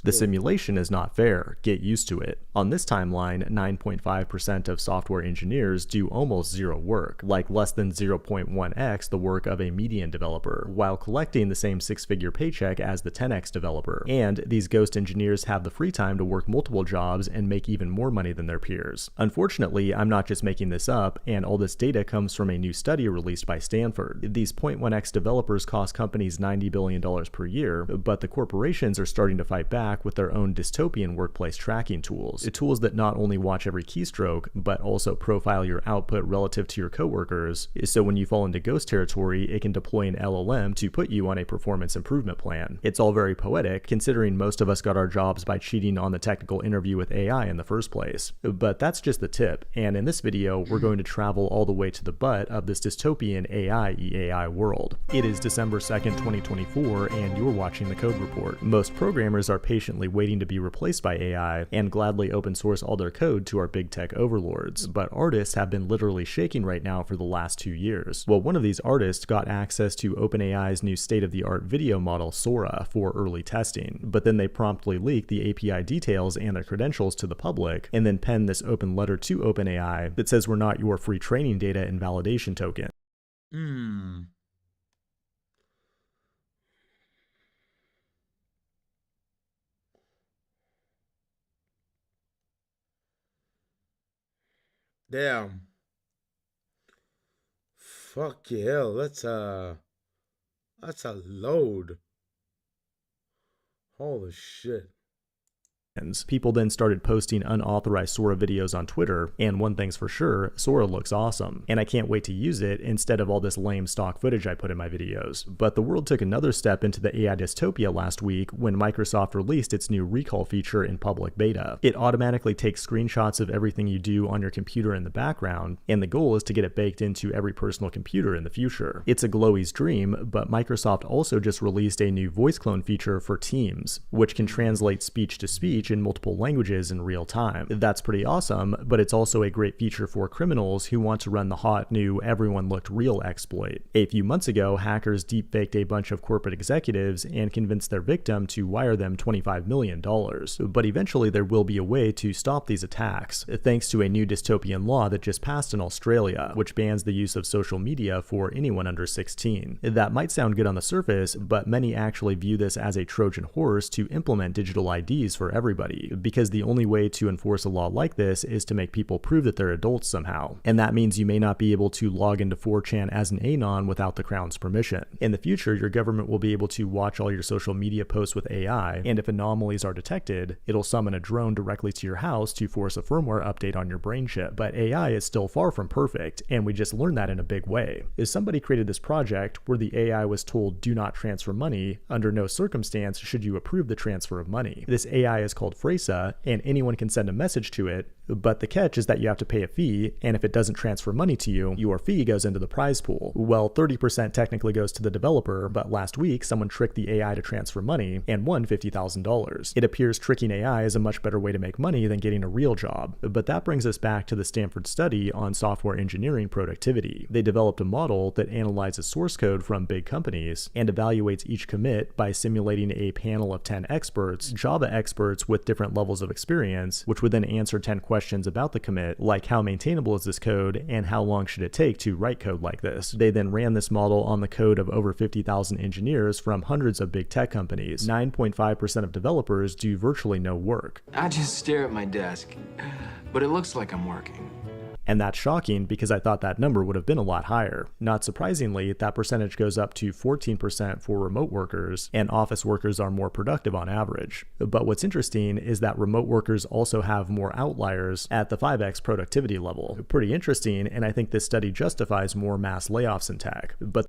The simulation is not fair. Get used to it. On this timeline, 9.5% of software engineers do almost zero work, like less than 0.1x the work of a median developer, while collecting the same six-figure paycheck as the 10x developer. And these ghost engineers have the free time to work multiple jobs and make even more money than their peers. Unfortunately, I'm not just making this up, and all this data comes from a new study released by Stanford. These 0.1x developers cost companies $90 billion per year, but the corporations are starting to fight back with their own dystopian workplace tracking tools. Tools that not only watch every keystroke, but also profile your output relative to your coworkers, so when you fall into ghost territory, it can deploy an LLM to put you on a performance improvement plan. It's all very poetic, considering most of us got our jobs by cheating on the technical interview with AI in the first place. But that's just the tip, and in this video, we're going to travel all the way to the butt of this dystopian AI EAI world. It is December 2nd, 2024, and you're watching The Code Report. Most programmers are patiently waiting to be replaced by AI and gladly open source all their code to our big tech overlords, but artists have been literally shaking right now for the last 2 years. Well, one of these artists got access to OpenAI's new state-of-the-art video model Sora for early testing, but then they promptly leaked the API details and their credentials to the public, and then penned this open letter to OpenAI that says we're not your free training data and validation token. Damn. Fuck yeah, that's a load. Holy shit. People then started posting unauthorized Sora videos on Twitter, and one thing's for sure, Sora looks awesome, and I can't wait to use it instead of all this lame stock footage I put in my videos. But the world took another step into the AI dystopia last week when Microsoft released its new recall feature in public beta. It automatically takes screenshots of everything you do on your computer in the background, and the goal is to get it baked into every personal computer in the future. It's a glowy's dream, but Microsoft also just released a new voice clone feature for Teams, which can translate speech to speech in multiple languages in real time. That's pretty awesome, but it's also a great feature for criminals who want to run the hot new everyone looked real exploit. A few months ago, hackers deepfaked a bunch of corporate executives and convinced their victim to wire them $25 million. But eventually there will be a way to stop these attacks, thanks to a new dystopian law that just passed in Australia, which bans the use of social media for anyone under 16. That might sound good on the surface, but many actually view this as a Trojan horse to implement digital IDs for everybody, because the only way to enforce a law like this is to make people prove that they're adults somehow. And that means you may not be able to log into 4chan as an anon without the Crown's permission. In the future, your government will be able to watch all your social media posts with AI, and if anomalies are detected, it'll summon a drone directly to your house to force a firmware update on your brain chip. But AI is still far from perfect, and we just learned that in a big way. If somebody created this project where the AI was told do not transfer money, under no circumstance should you approve the transfer of money. This AI is called Fresa, and anyone can send a message to it, but the catch is that you have to pay a fee, and if it doesn't transfer money to you, your fee goes into the prize pool. Well, 30% technically goes to the developer, but last week someone tricked the AI to transfer money and won $50,000. It appears tricking AI is a much better way to make money than getting a real job. But that brings us back to the Stanford study on software engineering productivity. They developed a model that analyzes source code from big companies and evaluates each commit by simulating a panel of 10 experts, Java experts with different levels of experience, which would then answer 10 questions about the commit, like how maintainable is this code and how long should it take to write code like this. They then ran this model on the code of over 50,000 engineers from hundreds of big tech companies. 9.5% of developers do virtually no work. I just stare at my desk, but it looks like I'm working. And that's shocking because I thought that number would have been a lot higher. Not surprisingly, that percentage goes up to 14% for remote workers, and office workers are more productive on average. But what's interesting is that remote workers also have more outliers at the 5x productivity level. Pretty interesting, and I think this study justifies more mass layoffs in tech. But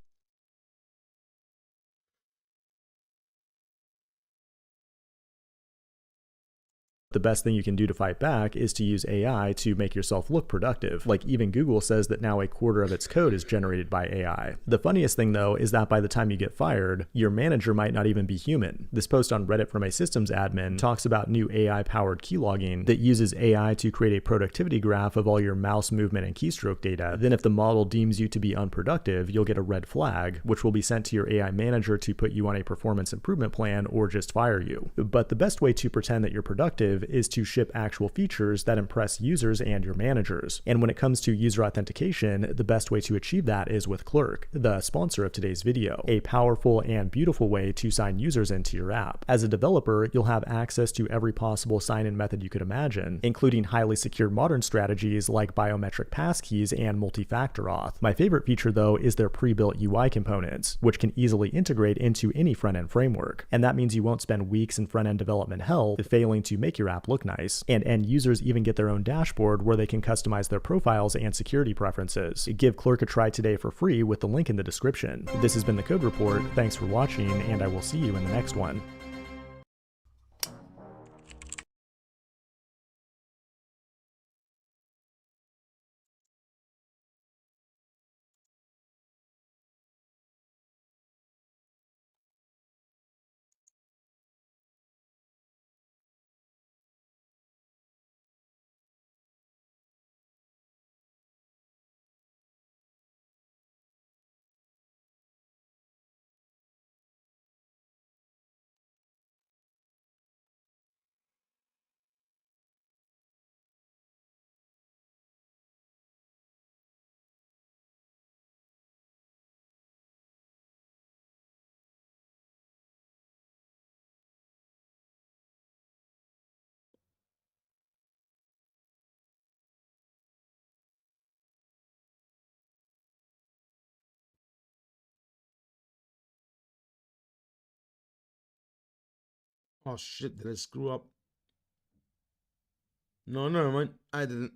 the best thing you can do to fight back is to use AI to make yourself look productive. Like even Google says that now a quarter of its code is generated by AI. The funniest thing though is that by the time you get fired, your manager might not even be human. This post on Reddit from a systems admin talks about new AI-powered keylogging that uses AI to create a productivity graph of all your mouse movement and keystroke data. Then if the model deems you to be unproductive, you'll get a red flag, which will be sent to your AI manager to put you on a performance improvement plan or just fire you. But the best way to pretend that you're productive is to ship actual features that impress users and your managers. And when it comes to user authentication, the best way to achieve that is with Clerk, the sponsor of today's video, a powerful and beautiful way to sign users into your app. As a developer, you'll have access to every possible sign-in method you could imagine, including highly secure modern strategies like biometric passkeys and multi-factor auth. My favorite feature though is their pre-built UI components, which can easily integrate into any front-end framework. And that means you won't spend weeks in front-end development hell failing to make your app look nice, and end users even get their own dashboard where they can customize their profiles and security preferences. Give Clerk a try today for free with the link in the description. This has been the Code Report. Thanks for watching, and I will see you in the next one. Oh shit, did I screw up? No, never mind. I didn't.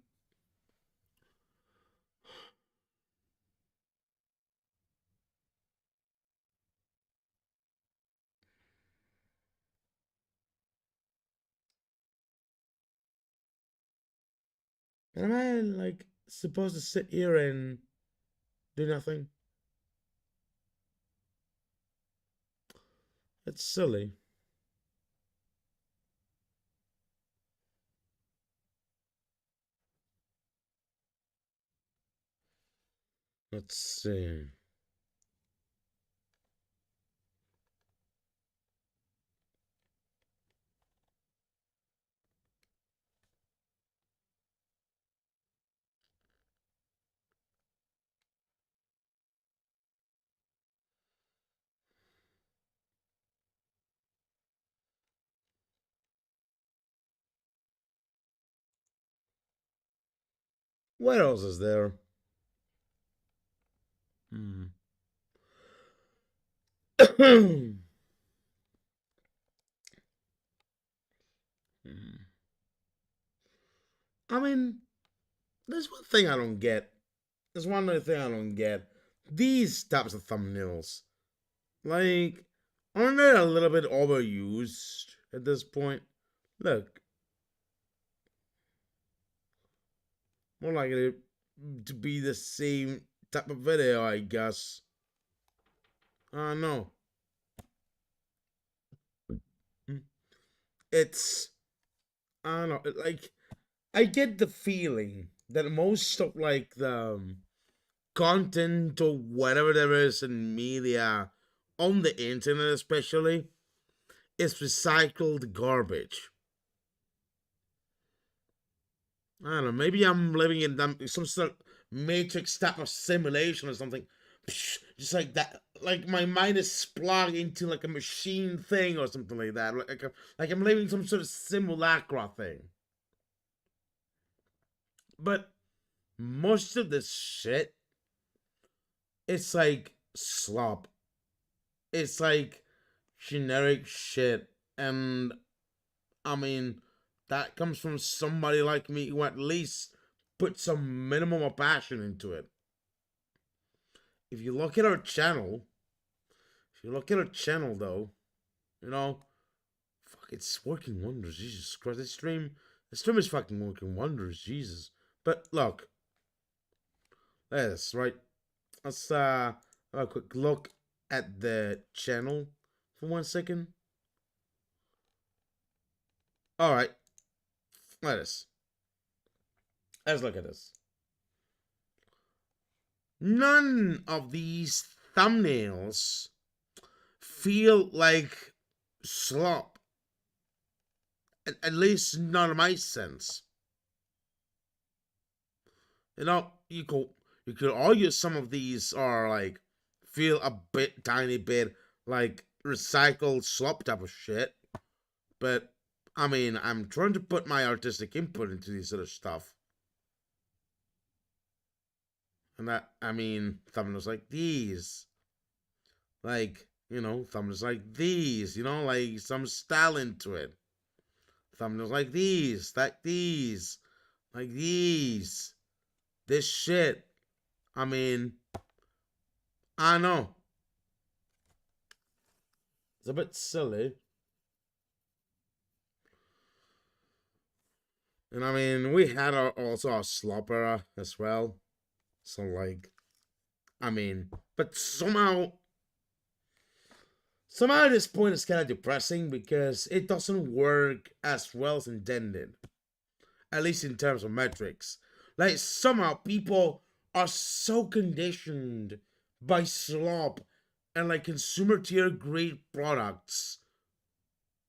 Am I like supposed to sit here and do nothing? It's silly. Let's see. What else is there? Hmm. I mean, there's one thing I don't get. There's one other thing I don't get. These types of thumbnails. Like, aren't they a little bit overused at this point? Look. More likely to be the same type of video, I guess. I don't know. It's, I don't know, like, I get the feeling that most of, like, the content or whatever there is in media, on the internet especially, is recycled garbage. I don't know, maybe I'm living in some sort of matrix type of simulation or something. Just like that, like my mind is plugged into like a machine thing or something like that. Like I'm living some sort of simulacra thing. But most of this shit, it's like slop. It's like generic shit. And I mean, that comes from somebody like me who at least put some minimum of passion into it. If you look at our channel, though, you know, fuck, it's working wonders. Jesus Christ, this stream is fucking working wonders. Jesus. But look, let's right. Let's have a quick look at the channel for 1 second. All right, let's look at this. None of these thumbnails feel like slop. At least none of my sense. You know, you could argue some of these are like feel a tiny bit like recycled slop type of shit. But I mean, I'm trying to put my artistic input into these sort of stuff. And that, I mean, thumbnails like these. Like, you know, thumbnails like these, you know, like some style into it. Thumbnails like these, like these, like these. This shit. I mean, I know. It's a bit silly. And I mean, we had also a slop era as well. So, like, I mean, but somehow at this point it's kind of depressing because it doesn't work as well as intended. At least in terms of metrics. Like, somehow people are so conditioned by slop and like consumer tier grade products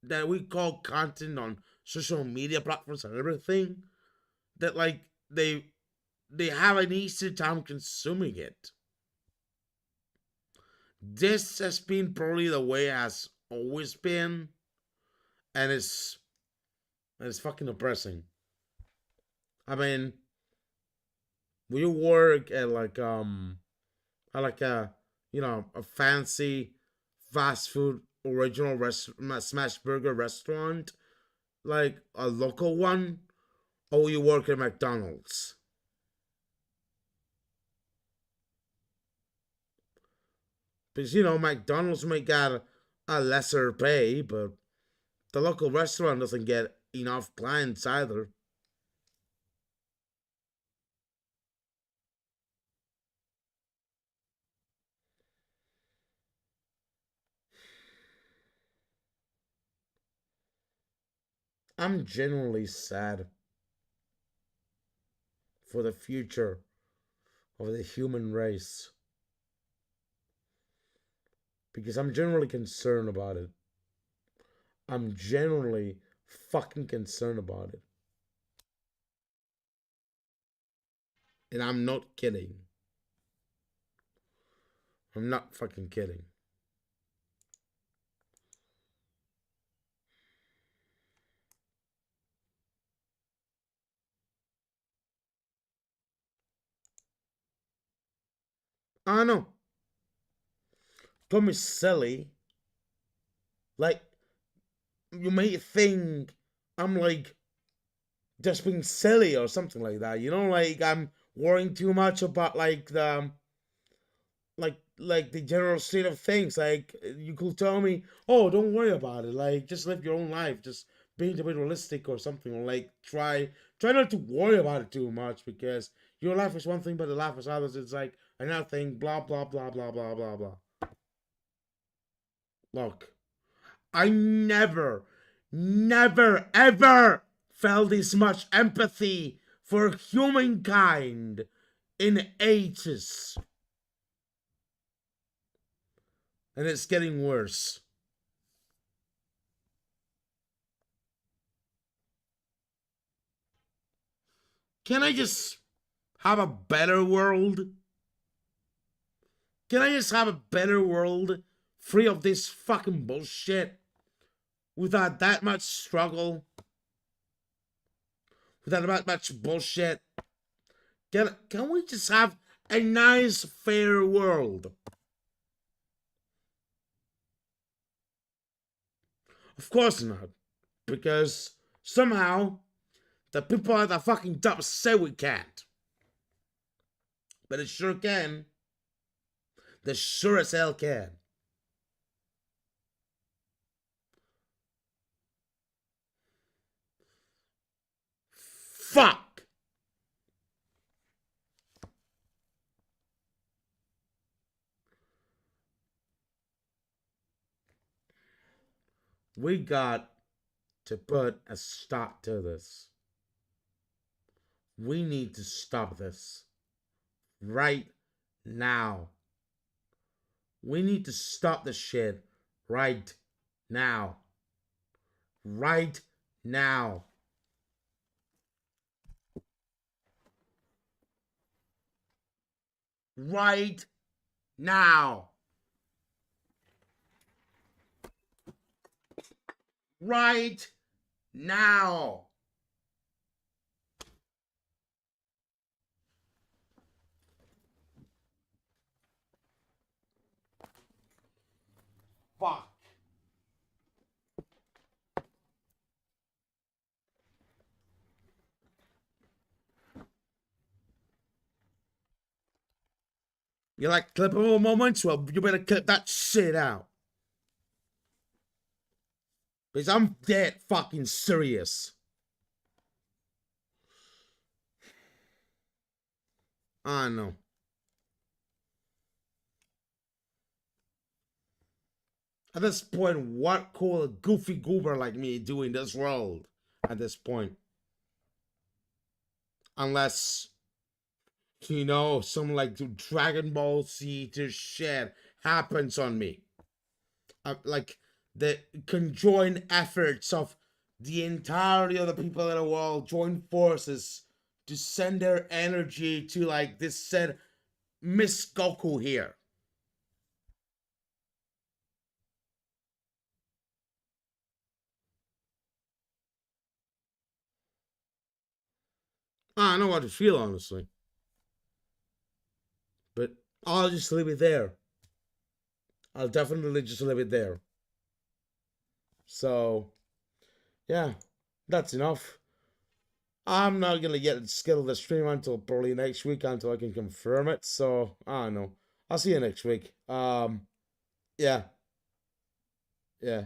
that we call content on social media platforms and everything, that like they have an easier time consuming it. This has been probably the way it has always been, and it's fucking depressing. I mean, we work at like a, you know, a fancy fast food original smash burger restaurant, like a local one, or you work at McDonald's? Because, you know, McDonald's might get a lesser pay, but the local restaurant doesn't get enough clients either. I'm genuinely sad for the future of the human race. Because I'm genuinely concerned about it. I'm genuinely fucking concerned about it. And I'm not kidding. I'm not fucking kidding. I know. Call me silly. Like, you may think I'm like just being silly or something like that. You know, like I'm worrying too much about like the the general state of things. Like you could tell me, oh, don't worry about it. Like just live your own life. Just be individualistic or something. Or like try not to worry about it too much because your life is one thing, but the life is others. It's like another thing. Blah blah blah blah blah blah blah. Look, I never, ever felt this much empathy for humankind in ages. And it's getting worse. Can I just have a better world? Can I just have a better world free of this fucking bullshit? Without that much struggle? Without that much bullshit? Can we just have a nice, fair world? Of course not. Because somehow the people at the fucking top say we can't. But it sure can. They sure as hell can. Fuck! We got to put a stop to this. We need to stop this. Right now. We need to stop this shit right now. Right now. Right now. Right now. Fuck. You like clippable moments? Well, you better clip that shit out. Because I'm dead fucking serious. I know. At this point, what could a goofy goober like me do in this world? At this point. Unless, you know, some like Dragon Ball Z to shit happens on me. Like the conjoined efforts of the entirety of the people in the world join forces to send their energy to like this said Miss Goku here. I don't know how to feel, honestly. But I'll just leave it there. I'll definitely just leave it there. So, yeah, that's enough. I'm not going to get schedule the stream until probably next week until I can confirm it. So, I don't know. I'll see you next week. Yeah. Yeah.